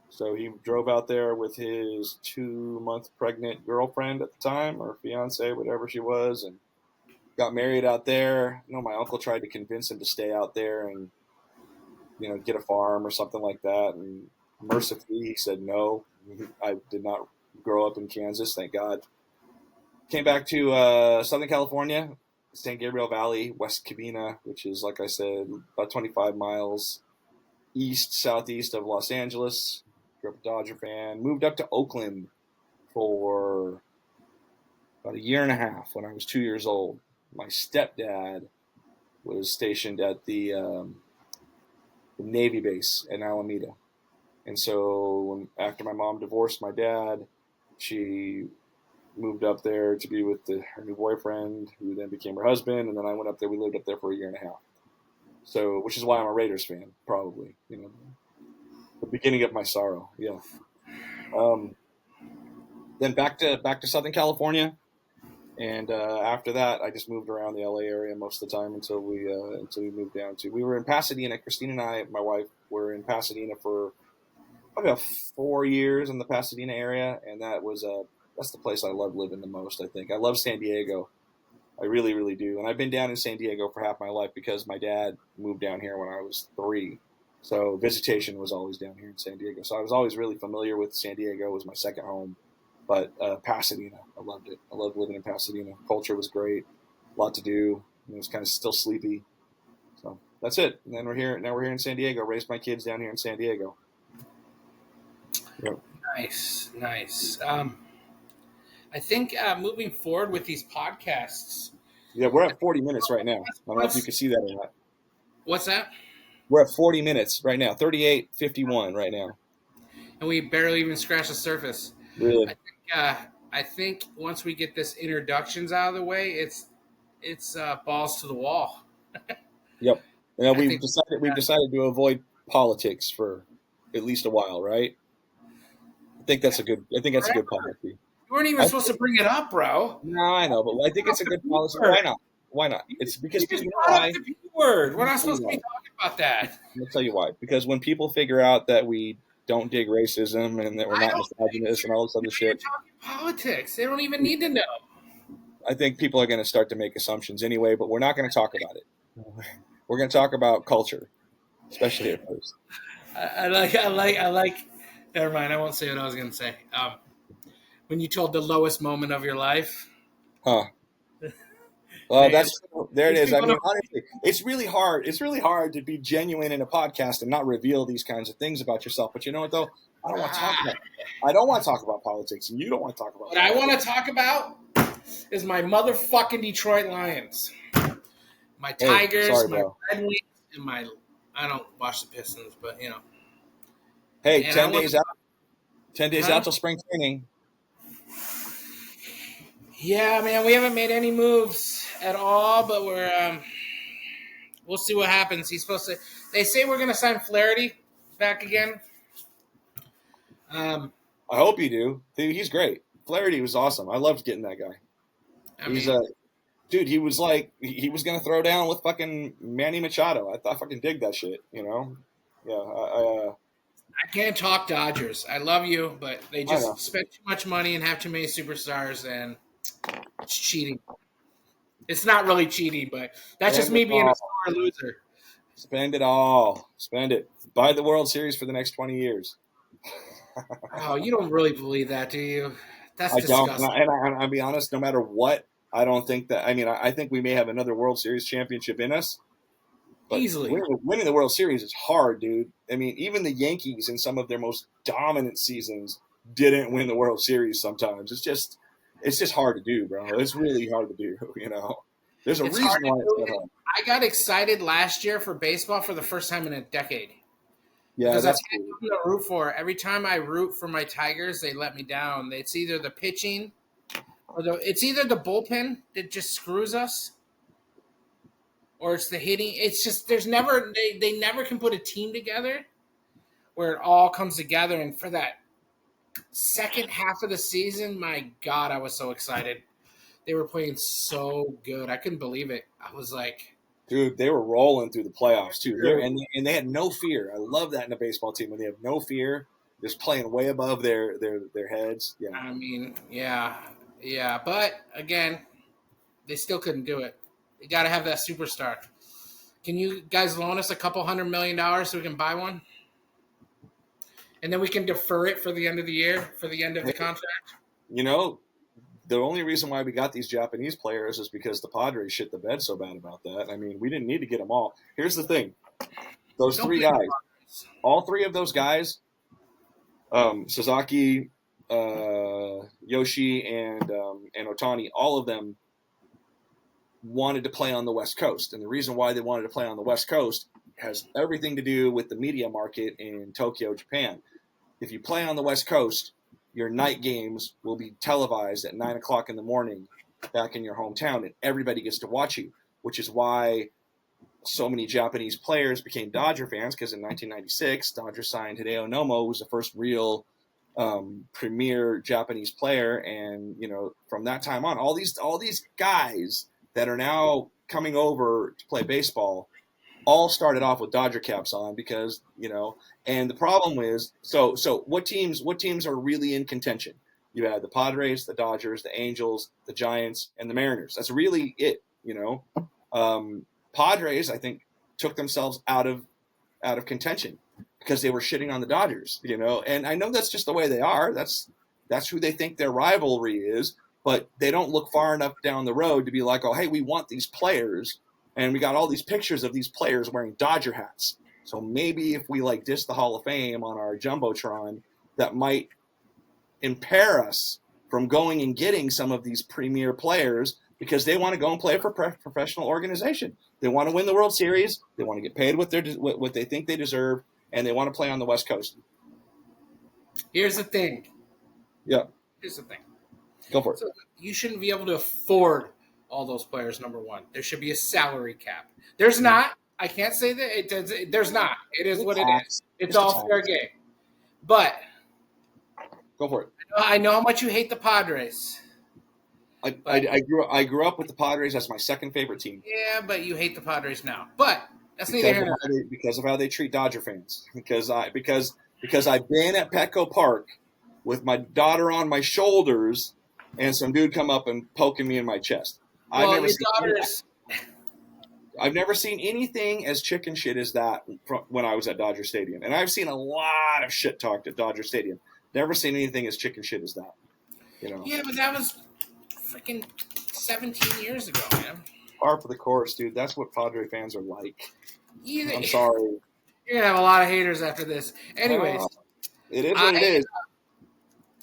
So he drove out there with his 2-month pregnant girlfriend at the time, or fiance, whatever she was, and got married out there. My uncle tried to convince him to stay out there and get a farm or something like that, and mercifully he said no. I did not grow up in Kansas, thank God. Came back to Southern California, San Gabriel Valley, West Covina, which is, like I said, about 25 miles southeast of Los Angeles. Grew up a Dodger fan. Moved up to Oakland for about a year and a half when I was 2 years old. My stepdad was stationed at the Navy base in Alameda. And so after my mom divorced my dad, she moved up there to be with her new boyfriend, who then became her husband. And then I went up there. We lived up there for a year and a half. So, which is why I'm a Raiders fan, probably. The beginning of my sorrow. Yeah. Um, then back to Southern California, and after that, I just moved around the LA area most of the time until we moved down to. We were in Pasadena. Christine and I, my wife, were in Pasadena for probably about 4 years in the Pasadena area, and that's the place I love living the most. I think I love San Diego, I really, really do. And I've been down in San Diego for half my life because my dad moved down here when I was 3. So visitation was always down here in San Diego. So I was always really familiar with San Diego. It was my second home. But Pasadena, I loved it. I loved living in Pasadena. Culture was great. A lot to do. It was kind of still sleepy. So that's it. And then we're here. Now we're here in San Diego. Raised my kids down here in San Diego. Yep. Nice, nice. I think moving forward with these podcasts. Yeah, we're at 40 minutes right now. I don't know if you can see that or not. What's that? We're at 40 minutes right now. 38:51 right now. And we barely even scratched the surface. Really? I think once we get this introductions out of the way, it's balls to the wall. Yep. You know, I think we've decided to avoid politics for at least a while, right? I think that's a good policy. you weren't even supposed to bring it up, bro. No, I know, but I think it's a good policy. Why not? Why not? It's because You just you know brought why? up the P word. We're not supposed to be talking about that. I'll tell you why. Because when people figure out that we don't dig racism and that we're I not don't misogynist and all this other You're shit, talking politics. They don't even need to know. I think people are going to start to make assumptions anyway. But we're not going to talk about it. We're going to talk about culture, especially at first. I like. Never mind. I won't say what I was going to say. When you told the lowest moment of your life. Huh. Well, there it is. I mean, don't- honestly, it's really hard. It's really hard to be genuine in a podcast and not reveal these kinds of things about yourself. But you know what, though? I don't want to talk about. I don't want to talk about politics, and you don't want to talk about. What I want to talk about is my motherfucking Detroit Lions, my Tigers, sorry, my bro. Red Wings, and my. I don't watch the Pistons, but you know. Hey, And 10 days out. 10 days Huh? out till spring training. Yeah, man, we haven't made any moves at all, but we'll see what happens. He's supposed to. They say we're gonna sign Flaherty back again. I hope you do. He's great. Flaherty was awesome. I loved getting that guy. Dude. He was like he was gonna throw down with fucking Manny Machado. I fucking dig that shit. You know. Yeah. I can't talk Dodgers. I love you, but they just spend too much money and have too many superstars, and it's cheating. It's not really cheating, but that's just me being a sore loser. Spend it all. Spend it. Buy the World Series for the next 20 years. Oh, you don't really believe that, do you? That's disgusting. And I'll be honest, no matter what, I don't think that. I mean, I think we may have another World Series championship in us. But easily. Winning the World Series is hard, dude. I mean, even the Yankees in some of their most dominant seasons didn't win the World Series sometimes. It's just hard to do, bro. It's really hard to do, you know. There's a reason why it's that hard. I got excited last year for baseball for the first time in a decade. Yeah, because that's I had nothing to root for. Every time I root for my Tigers, they let me down. It's either the pitching or it's either the bullpen that just screws us, or it's the hitting. It's just they never can put a team together where it all comes together. And for that second half of the season, my God, I was so excited. They were playing so good. I couldn't believe it. I was like, dude, they were rolling through the playoffs too. And they had no fear. I love that in a baseball team when they have no fear, just playing way above their heads. Yeah. I mean, yeah. But again, they still couldn't do it. You got to have that superstar. Can you guys loan us a couple $100 million so we can buy one? And then we can defer it for the end of the year, for the end of the contract? You know, the only reason why we got these Japanese players is because the Padres shit the bed so bad about that. I mean, we didn't need to get them all. Here's the thing. Those three guys, all three of those guys, Sasaki, Yoshi, and Otani, all of them wanted to play on the West Coast. And the reason why they wanted to play on the West Coast has everything to do with the media market in Tokyo, Japan. If you play on the West Coast, your night games will be televised at 9 o'clock in the morning back in your hometown, and everybody gets to watch you, which is why so many Japanese players became Dodger fans, because in 1996, Dodgers signed Hideo Nomo, who was the first real premier Japanese player. And, you know, from that time on, all these guys that are now coming over to play baseball all started off with Dodger caps on because, you know, and the problem is, so what teams are really in contention? You had the Padres, the Dodgers, the Angels, the Giants, and the Mariners. That's really it, Padres, I think, took themselves out of contention because they were shitting on the Dodgers, And I know that's just the way they are. That's who they think their rivalry is, but they don't look far enough down the road to be like, oh, hey, we want these players, and we got all these pictures of these players wearing Dodger hats. So maybe if we diss the Hall of Fame on our jumbotron, that might impair us from going and getting some of these premier players because they want to go and play for a professional organization. They want to win the World Series. They want to get paid what they think they deserve, and they want to play on the West Coast. Here's the thing. Yeah. Here's the thing. Go for it. So you shouldn't be able to afford all those players, number one. There should be a salary cap. There's not. I can't say that it does. There's not. It is what it is. It's all fair game. But go for it. I know how much you hate the Padres. I grew up with the Padres. That's my second favorite team. Yeah, but you hate the Padres now. But that's neither here nor there. Because of how they treat Dodger fans. Because I've been at Petco Park with my daughter on my shoulders, and some dude come up and poking me in my chest. I've never seen anything as chicken shit as that from when I was at Dodger Stadium, and I've seen a lot of shit talked at Dodger Stadium. Never seen anything as chicken shit as that. Yeah, but that was freaking 17 years ago, man. Par for the course, dude. That's what Padre fans are like. I'm sorry. You're gonna have a lot of haters after this. Anyways, it is what it is.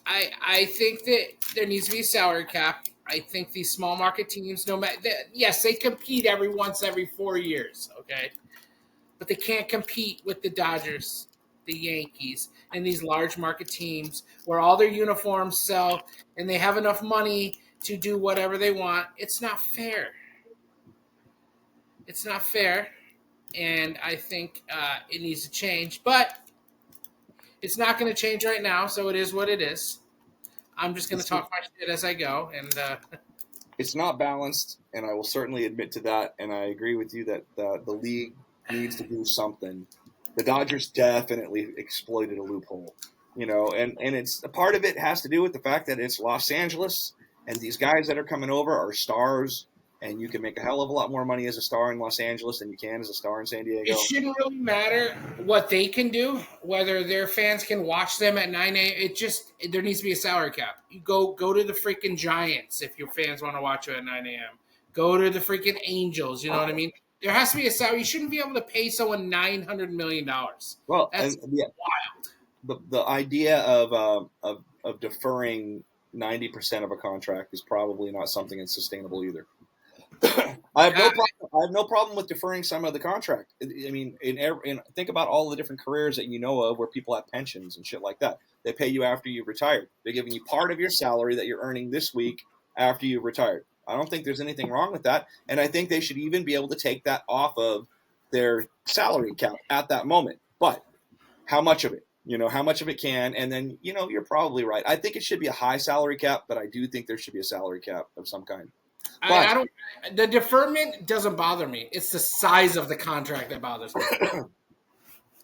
I think that there needs to be a salary cap. I think these small market teams, yes, they compete every 4 years, okay? But they can't compete with the Dodgers, the Yankees, and these large market teams where all their uniforms sell and they have enough money to do whatever they want. It's not fair. It's not fair, and I think it needs to change. But it's not going to change right now, so it is what it is. I'm just going to talk my shit as I go. And it's not balanced, and I will certainly admit to that, and I agree with you that the league needs to do something. The Dodgers definitely exploited a loophole, and it's a part of it has to do with the fact that it's Los Angeles, and these guys that are coming over are stars, and you can make a hell of a lot more money as a star in Los Angeles than you can as a star in San Diego. It shouldn't really matter what they can do, whether their fans can watch them at 9 a.m. There needs to be a salary cap. You go to the freaking Giants if your fans want to watch you at 9 a.m. Go to the freaking Angels, you know what I mean? There has to be a salary. You shouldn't be able to pay someone $900 million. Well, that's wild. The idea of deferring 90% of a contract is probably not something that's sustainable either. I have no problem with deferring some of the contract. I mean, think about all the different careers that you know of where people have pensions and shit like that. They pay you after you've retired. They're giving you part of your salary that you're earning this week after you've retired. I don't think there's anything wrong with that, and I think they should even be able to take that off of their salary cap at that moment. But how much of it? How much of it can, and then, you're probably right. I think it should be a high salary cap, but I do think there should be a salary cap of some kind. I don't. The deferment doesn't bother me. It's the size of the contract that bothers me.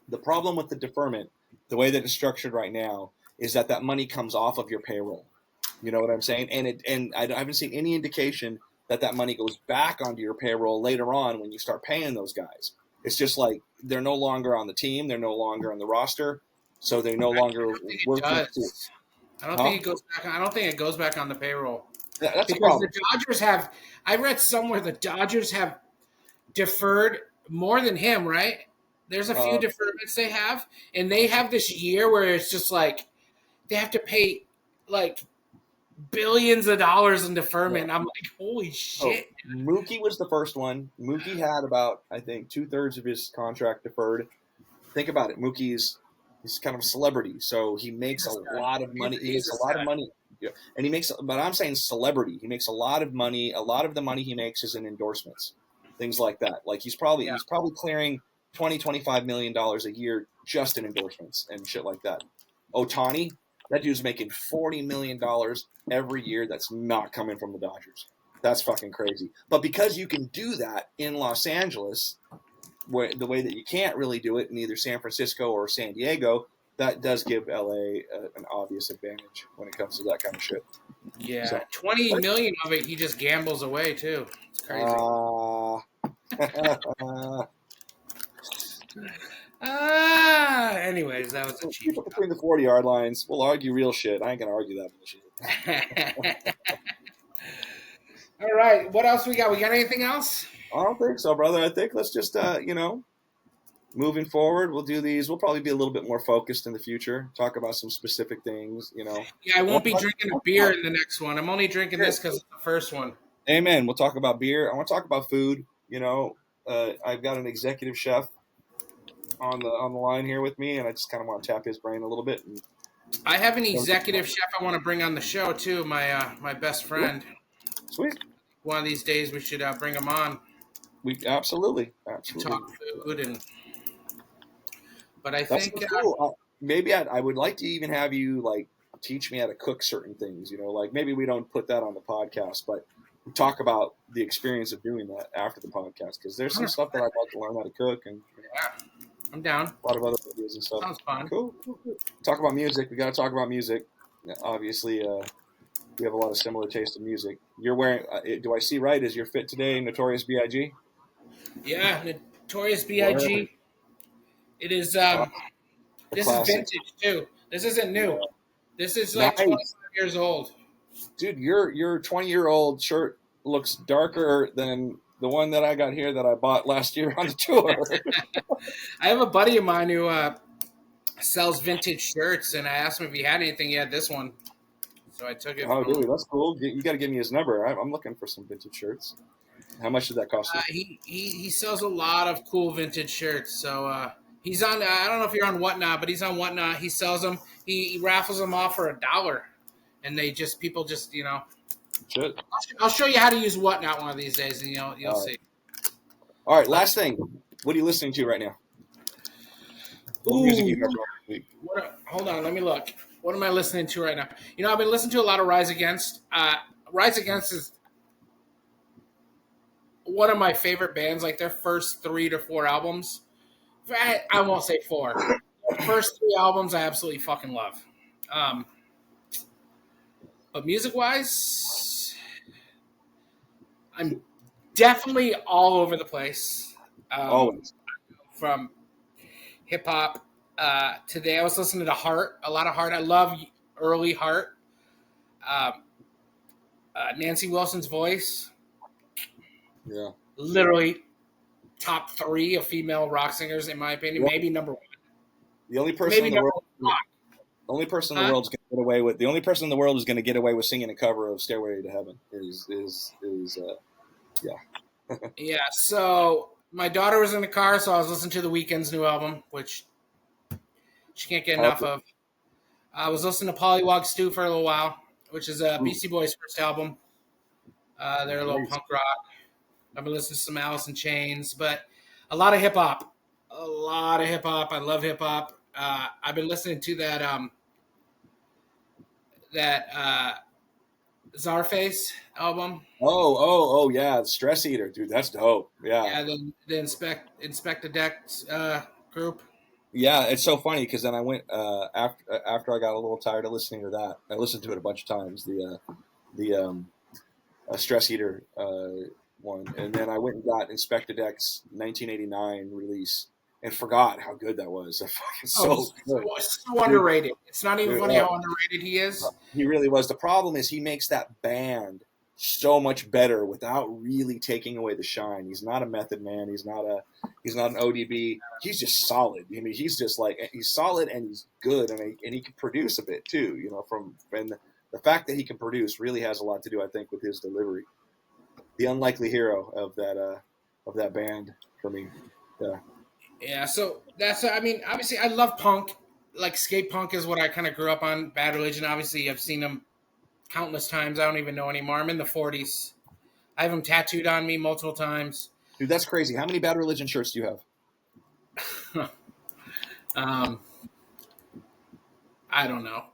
The problem with the deferment, the way that it's structured right now, is that money comes off of your payroll. You know what I'm saying? And I haven't seen any indication that money goes back onto your payroll later on when you start paying those guys. It's just like they're no longer on the team, they're no longer on the roster, so they no longer work. I don't think it goes back. I don't think it goes back on the payroll. Yeah, that's because the Dodgers have. I read somewhere the Dodgers have deferred more than him. Right? There's a few deferments they have, and they have this year where it's just like they have to pay like billions of dollars in deferment. Yeah. I'm like, holy shit. Mookie was the first one. Mookie had about, I think, 2/3 of his contract deferred. Think about it. He's kind of a celebrity, so he makes a lot of money. He makes a lot of money. Yeah. And he makes, but I'm saying celebrity. He makes a lot of money. A lot of the money he makes is in endorsements, things like that. Like he's probably clearing $20-25 million a year just in endorsements and shit like that. Ohtani, that dude's making $40 million every year. That's not coming from the Dodgers. That's fucking crazy. But because you can do that in Los Angeles, the way that you can't really do it in either San Francisco or San Diego, that does give LA an obvious advantage when it comes to that kind of shit. Yeah, So, 20 million of it he just gambles away too. It's crazy. Anyways, that was a cheap people between the 40-yard lines will argue real shit. I ain't gonna argue that bullshit. shot. All right, what else we got? We got anything else? I don't think so, brother. I think let's just moving forward, we'll do these. We'll probably be a little bit more focused in the future. Talk about some specific things. Yeah, I won't be drinking a beer in the next one. I'm only drinking this because it's the first one. Amen. We'll talk about beer. I want to talk about food. I've got an executive chef on the line here with me, and I just kind of want to tap his brain a little bit. And I have an executive chef I want to bring on the show too. My best friend. Sweet. One of these days we should bring him on. We absolutely. Talk food but I That's think cool. Maybe I would like to even have you like teach me how to cook certain things. Like maybe we don't put that on the podcast, but we talk about the experience of doing that after the podcast because there's some stuff that I'd like to learn how to cook and yeah, I'm down. A lot of other videos and stuff. Sounds fun. Cool. Talk about music. We got to talk about music. Obviously, we have a lot of similar taste in music. You're wearing. Do I see right? Is your fit today Notorious B.I.G.? Yeah, Notorious B.I.G. It is. This classic. is vintage too. This isn't new. Yeah. This is like 25 years old. Dude, your 20-year-old shirt looks darker than the one that I got here that I bought last year on the tour. I have a buddy of mine who sells vintage shirts, and I asked him if he had anything. He had this one, so I took it. Oh, dude, that's cool. You got to give me his number. I'm looking for some vintage shirts. How much did that cost you? He sells a lot of cool vintage shirts. So he's on. I don't know if you're on Whatnot, but he's on Whatnot. He sells them. He raffles them off for $1, and people just Shit. I'll show you how to use Whatnot one of these days, and you'll see. All right, last thing. What are you listening to right now? What music you got? Hold on, let me look. What am I listening to right now? I've been listening to a lot of Rise Against. Rise Against is one of my favorite bands. Like their first 3 to 4 albums. I won't say 4. The first 3 albums I absolutely fucking love. But music-wise, I'm definitely all over the place. Always. From hip-hop. Today I was listening to Heart, a lot of Heart. I love early Heart. Nancy Wilson's voice. Yeah. Literally top 3 of female rock singers, in my opinion. Yeah. Maybe number 1. The only person in the world. The only person in the world is going to get away with. The only person in the world is going to get away with singing a cover of "Stairway to Heaven." Yeah. So my daughter was in the car, so I was listening to The Weeknd's new album, which she can't get enough of. I was listening to Pollywog Stew for a little while, which is Beastie Boys' first album. They're a little punk rock. I've been listening to some Alice in Chains, but a lot of hip hop. A lot of hip hop. I love hip hop. I've been listening to that Czarface album. Oh yeah, Stress Eater, dude, that's dope. Yeah. Yeah, the Inspector Deck group. Yeah, it's so funny because then I went after I got a little tired of listening to that. I listened to it a bunch of times. The Stress Eater one, and then I went and got Inspector Deck's 1989 release. And forgot how good that was. So underrated. It's not even funny how underrated he is. He really was. The problem is he makes that band so much better without really taking away the shine. He's not a Method Man. He's not an ODB. He's just solid. I mean, he's solid and he's good, and he can produce a bit too. And the fact that he can produce really has a lot to do, I think, with his delivery. The unlikely hero of that band for me. Yeah. Yeah, so obviously I love punk. Like skate punk is what I kind of grew up on. Bad Religion, obviously I've seen them countless times. I don't even know anymore. I'm in the 40s. I have them tattooed on me multiple times. Dude, that's crazy. How many Bad Religion shirts do you have? I don't know.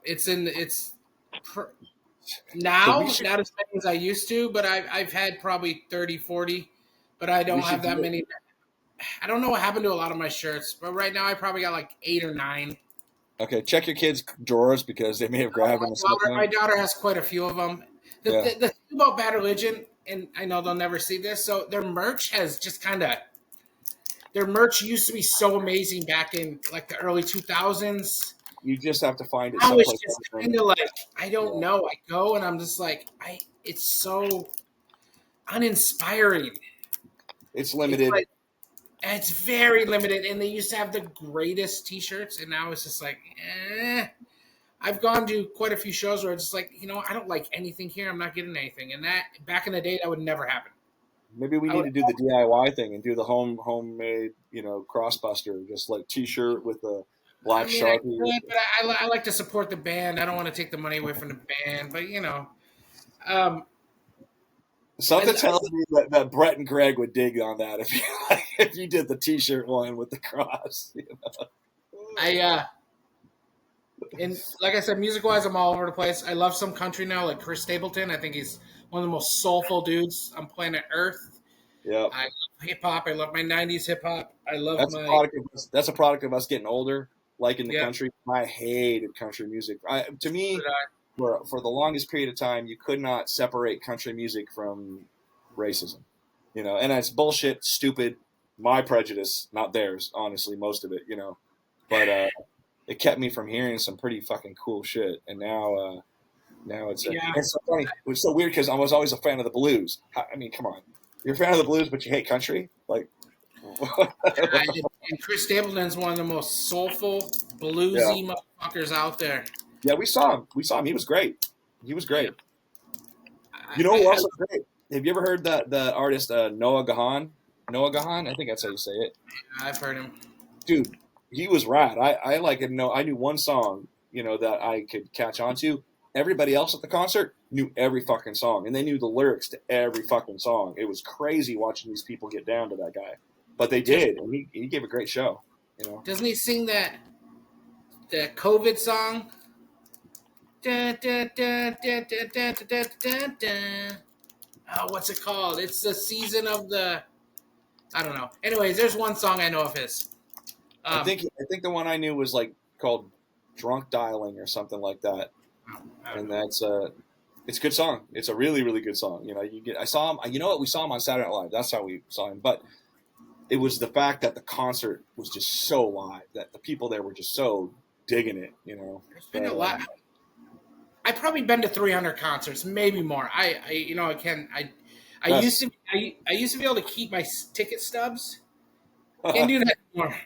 Now not as many as I used to, but I've had probably 30, 40, but I don't have that many. I don't know what happened to a lot of my shirts, but right now I probably got like 8 or 9. Okay, check your kids' drawers because they may have grabbed them and slipped My them. daughter has quite a few of them. Yeah, The thing about Bad Religion, and I know they'll never see this, so their merch has just kind of their merch used to be so amazing back in like the early 2000s. you just have to find it Now it's someplace just else. kind of like I don't Yeah, know. I go and I'm just like it's so uninspiring. it's It's limited. like it's very limited, and they used to have the greatest T-shirts, and now it's just like, eh. I've gone to quite a few shows where it's just like, I don't like anything here. I'm not getting anything, and that back in the day, that would never happen. Maybe we I need would. to do the DIY thing and do the homemade, crossbuster, just like T-shirt with a I black mean, I Sharpie. could, but I like to support the band. I don't want to take the money away from the band, but um, Something I tells me that Brett and Greg would dig on that if you if you did the T-shirt one with the cross. I and like I said, music wise, I'm all over the place. I love some country now, like Chris Stapleton. I think he's one of the most soulful dudes on planet Earth. Yep. I love hip hop. I love my '90s hip hop. I love That's a my product of us. That's a product of us getting older. Like in the yeah. country, I hated country music. To me, for the longest period of time, you could not separate country music from racism. And that's bullshit, stupid. My prejudice, not theirs. Honestly, most of it. But it kept me from hearing some pretty fucking cool shit. And now Yeah, it's so funny. It was so weird because I was always a fan of the blues. I mean, come on, you're a fan of the blues, but you hate country, like. I, and Chris Stapleton's one of the most soulful, Yeah. bluesy motherfuckers out there. Yeah, we saw him. We saw him. He was great. He was Yeah, great. You know who I else was great? Have you ever heard the artist Noah Gahan? Noah Gahan, I think that's how you say it. I've heard him. Dude, he was rad. I like him. No, I knew one song, that I could catch on to. Everybody else at the concert knew every fucking song, and they knew the lyrics to every fucking song. It was crazy watching these people get down to that guy, but they did, and he gave a great show. Doesn't he sing the COVID song? Da, da, da, da, da, da, da, da, da. Oh, what's it called? It's the season of the. I don't know. Anyways, there's one song I know of his. I Um, think I think the one I knew was like called "Drunk Dialing" or something like that, I don't and know. it's a good song. It's a really really good song. I saw him. You know what? We saw him on Saturday Night Live. That's how we saw him. But it was the fact that the concert was just so live that the people there were just so digging it. There's been But a lot. I've probably been to 300 concerts, maybe more. I can. I used that's to. I used to be able to keep my ticket stubs. Can't do that anymore.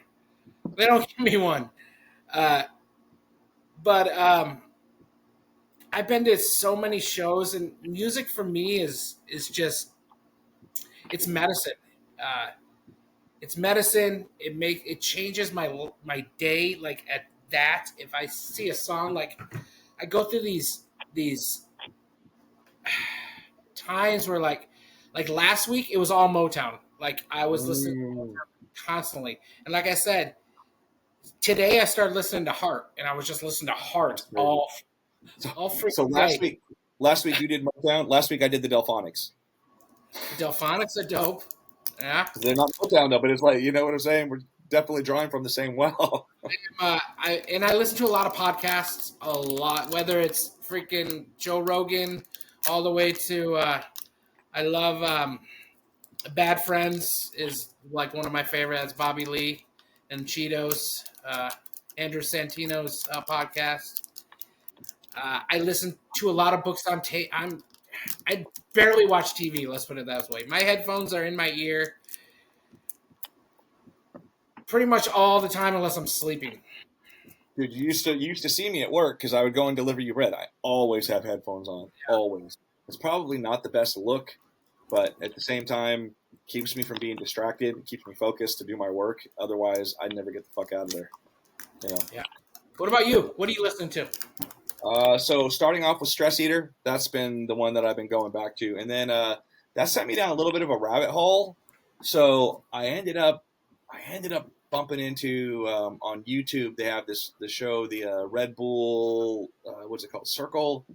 They don't give me one. Uh, but I've been to so many shows, and music for me is just it's medicine. Uh, it's medicine. It changes my day. Like at that, if I see a song, like I go through these times where like last week it was all Motown. Like I was listening to mm, Motown constantly, and like I said, today I started listening to Heart, and I was just listening to Heart that's crazy. So, all so freaking last day. week, you did Motown. Last week I did the Delphonics. The Delphonics are dope. Yeah. They're not Motown though, but it's like, you know what I'm saying. We're definitely drawing from the same well. I listen to a lot of podcasts, a lot, whether it's freaking Joe Rogan, all the way to I love Bad Friends is like one of my favorites. Bobby Lee and Cheetos, Andrew Santino's podcast. I listen to a lot of books on tape. I barely watch TV. Let's put it that way. My headphones are in my ear pretty much all the time unless I'm sleeping. Dude, you used to see me at work because I would go and deliver you bread. I always have headphones on, always. It's probably not the best look, but at the same time, keeps me from being distracted. It keeps me focused to do my work. Otherwise, I'd never get the fuck out of there. You know. Yeah. What about you? What are you listening to? So starting off with Stress Eater, that's been the one that I've been going back to, and then that sent me down a little bit of a rabbit hole. So I ended up bumping into on YouTube. They have the show, the Red Bull, what's it called? Circle.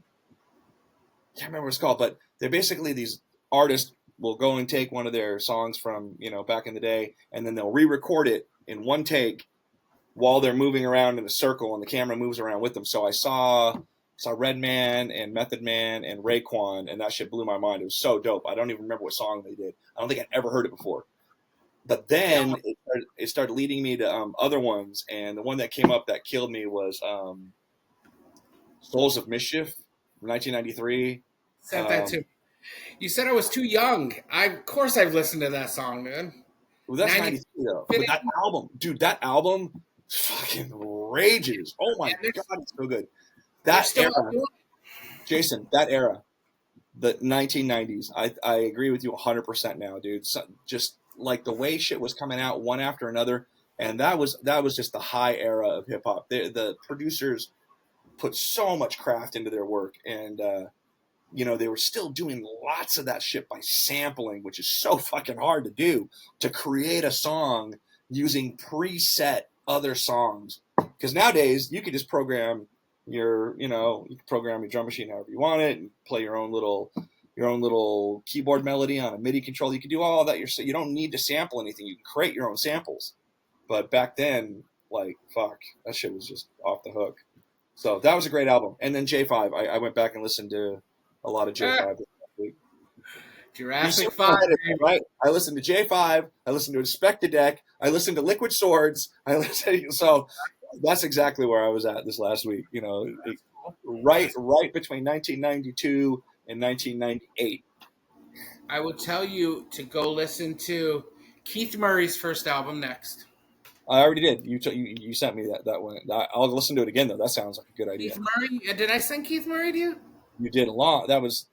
Can't remember what it's called, but they're basically these artists will go and take one of their songs from back in the day, and then they'll re-record it in one take while they're moving around in a circle and the camera moves around with them. So I saw Redman and Method Man and Raekwon, and that shit blew my mind. It was so dope. I don't even remember what song they did. I don't think I'd ever heard it before. But then it started leading me to other ones, and the one that came up that killed me was Souls of Mischief from 1993. Sent that to me. You said I was too young. Of course I've listened to that song, man. Well, that's 93 though. But that album, dude, that album fucking rages. Oh my God, it's so good. That era, Jason, that era, the 1990s, I agree with you 100% now, dude. So, just like the way shit was coming out one after another, and that was just the high era of hip hop. The producers put so much craft into their work, and they were still doing lots of that shit by sampling, which is so fucking hard to do, to create a song using preset other songs. Because nowadays you can just program you can program your drum machine however you want it, and play your own little keyboard melody on a MIDI controller. You can do all that yourself. You don't need to sample anything. You can create your own samples. But back then, like, fuck, that shit was just off the hook. So that was a great album. And then J5, I went back and listened to a lot of J5 this week. Jurassic 5, right? I listened to J5. I listened to Inspect the Deck. I listened to Liquid Swords. So that's exactly where I was at this last week. Right between 1992 and 1998. I would tell you to go listen to Keith Murray's first album next. I already did. You sent me that one. I'll listen to it again though. That sounds like a good idea. Keith Murray? Did I send Keith Murray to you? You did that was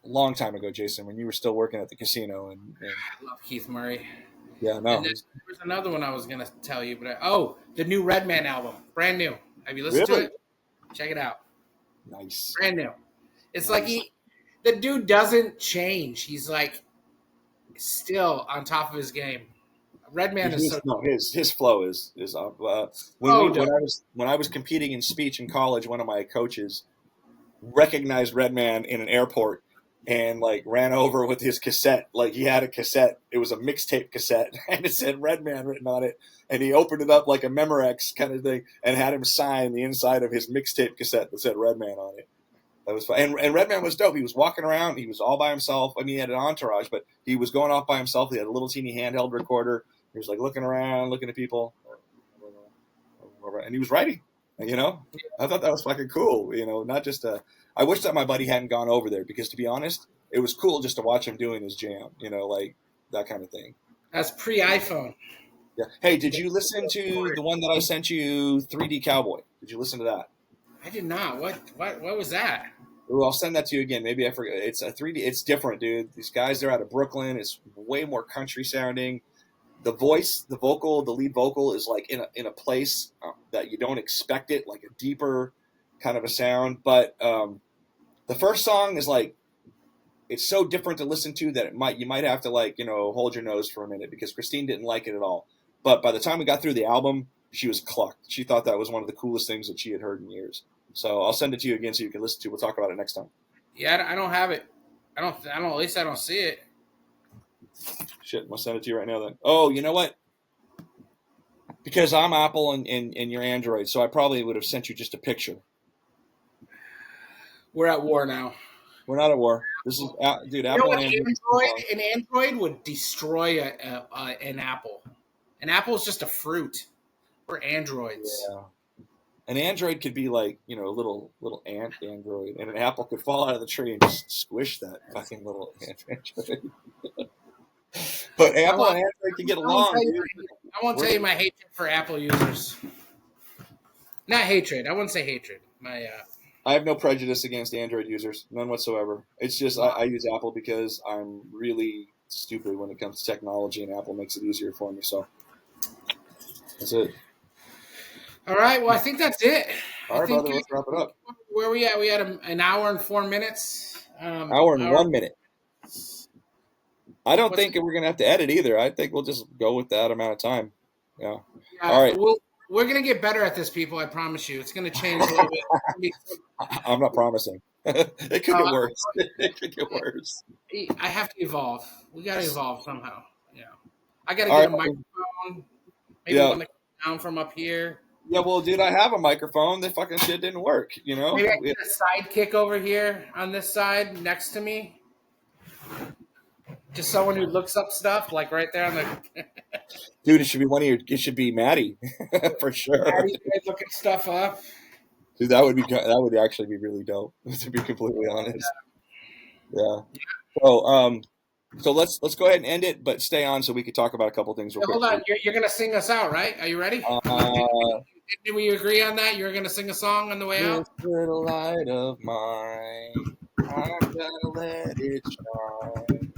a long time ago, Jason, when you were still working at the casino. And I love Keith Murray. Yeah, no. And there was another one I was gonna tell you, but the new Redman album, brand new. Have you listened to it? Check it out. Nice. Brand new. It's like the dude doesn't change. He's like still on top of his game. Redman is so. No, his flow is up. When I was competing in speech in college, one of my coaches recognized Redman in an airport and like ran over with his cassette. Like he had a cassette. It was a mixtape cassette and it said Redman written on it. And he opened it up like a Memorex kind of thing and had him sign the inside of his mixtape cassette that said Redman on it. That was fun. And Redman was dope. He was walking around. He was all by himself. I mean, he had an entourage, but he was going off by himself. He had a little teeny handheld recorder. He was like looking around, looking at people. And he was writing, I thought that was fucking cool. Not just I wish that my buddy hadn't gone over there because, to be honest, it was cool just to watch him doing his jam, like that kind of thing. That's pre-iPhone. Yeah. Hey, did you listen to the one that I sent you, 3D Cowboy? Did you listen to that? I did not. What was that? Ooh, I'll send that to you again. Maybe I forget. It's a 3D. It's different, dude. These guys, they're out of Brooklyn. It's way more country sounding. The voice, the lead vocal is like in a place that you don't expect it, like a deeper kind of a sound. But the first song is like, it's so different to listen to that you might have to like, hold your nose for a minute because Christine didn't like it at all. But by the time we got through the album, she was clucked. She thought that was one of the coolest things that she had heard in years. So I'll send it to you again so you can listen to it. We'll talk about it next time. Yeah, I don't have it. I don't, at least I don't see it. Shit, I'll send it to you right now then. Oh, you know what? Because I'm Apple and you're Android, so I probably would have sent you just a picture. We're at war now. We're not at war. This is, dude, Apple and Android. An Android would destroy an Apple. An Apple is just a fruit. We're androids. Yeah. An Android could be like, a little ant Android, and an apple could fall out of the tree and just squish that fucking little Android. But Apple and Android can get along. I won't tell you my hatred for Apple users. Not hatred. I wouldn't say hatred. I have no prejudice against Android users, none whatsoever. It's just I use Apple because I'm really stupid when it comes to technology, and Apple makes it easier for me. So that's it. All right. Well, I think that's it. All right, brother. Let's wrap it up. Where are we at? We had an hour and 4 minutes. Hour and 1 minute. I don't think we're going to have to edit either. I think we'll just go with that amount of time. Yeah. All right. We're going to get better at this, people. I promise you. It's going to change a little bit. I'm not promising. It could get worse. It could get worse. I have to evolve. We got to evolve somehow. Yeah. I got to get a microphone. Maybe one that comes sound from up here. Yeah, well, dude, I have a microphone. The fucking shit didn't work. You know, Maybe I get a sidekick over here on this side next to me. Just someone who looks up stuff, like right there on the. dude, it should be one of your. It should be Maddie, for sure. Maddie's looking stuff up. Dude, that would actually be really dope. To be completely honest. Yeah. So let's go ahead and end it, but stay on so we could talk about a couple things real Hey, quick. hold on, you're gonna sing us out, right? Are you ready? Did we agree on that? You're gonna sing a song on the way This out. little light of mine, I'm gonna let it shine.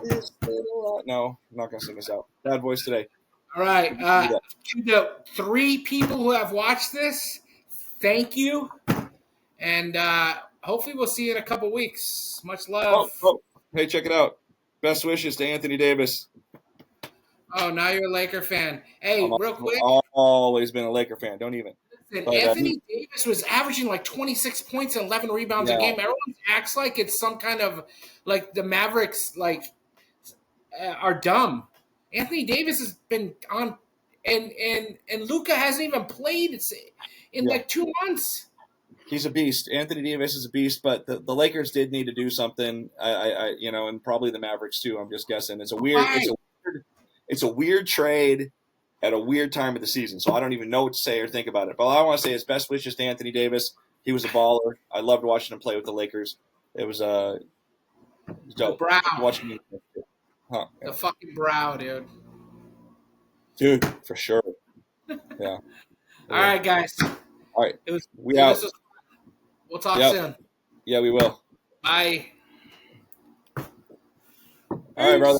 This little light. No, I'm not gonna sing this out. Bad voice today. All right. Do that. To the 3 people who have watched this, thank you, and hopefully we'll see you in a couple weeks. Much love. Oh, hey, check it out. Best wishes to Anthony Davis. Oh, now you're a Laker fan. Hey, real quick. I've always been a Laker fan. Don't even. Listen, But, Anthony Davis was averaging like 26 points and 11 rebounds a game. Everyone acts like it's some kind of like the Mavericks are dumb. Anthony Davis has been on, and Luka hasn't even played in like 2 months. He's a beast. Anthony Davis is a beast, but the Lakers did need to do something. And probably the Mavericks too. I'm just guessing. It's a weird trade at a weird time of the season. So I don't even know what to say or think about it. But all I want to say is best wishes to Anthony Davis. He was a baller. I loved watching him play with the Lakers. It was dope. The brow. Watching him. The fucking brow, dude. Dude, for sure. Yeah. All right, guys. All right. We out. We'll talk soon. Yeah, we will. Bye. All right, brother.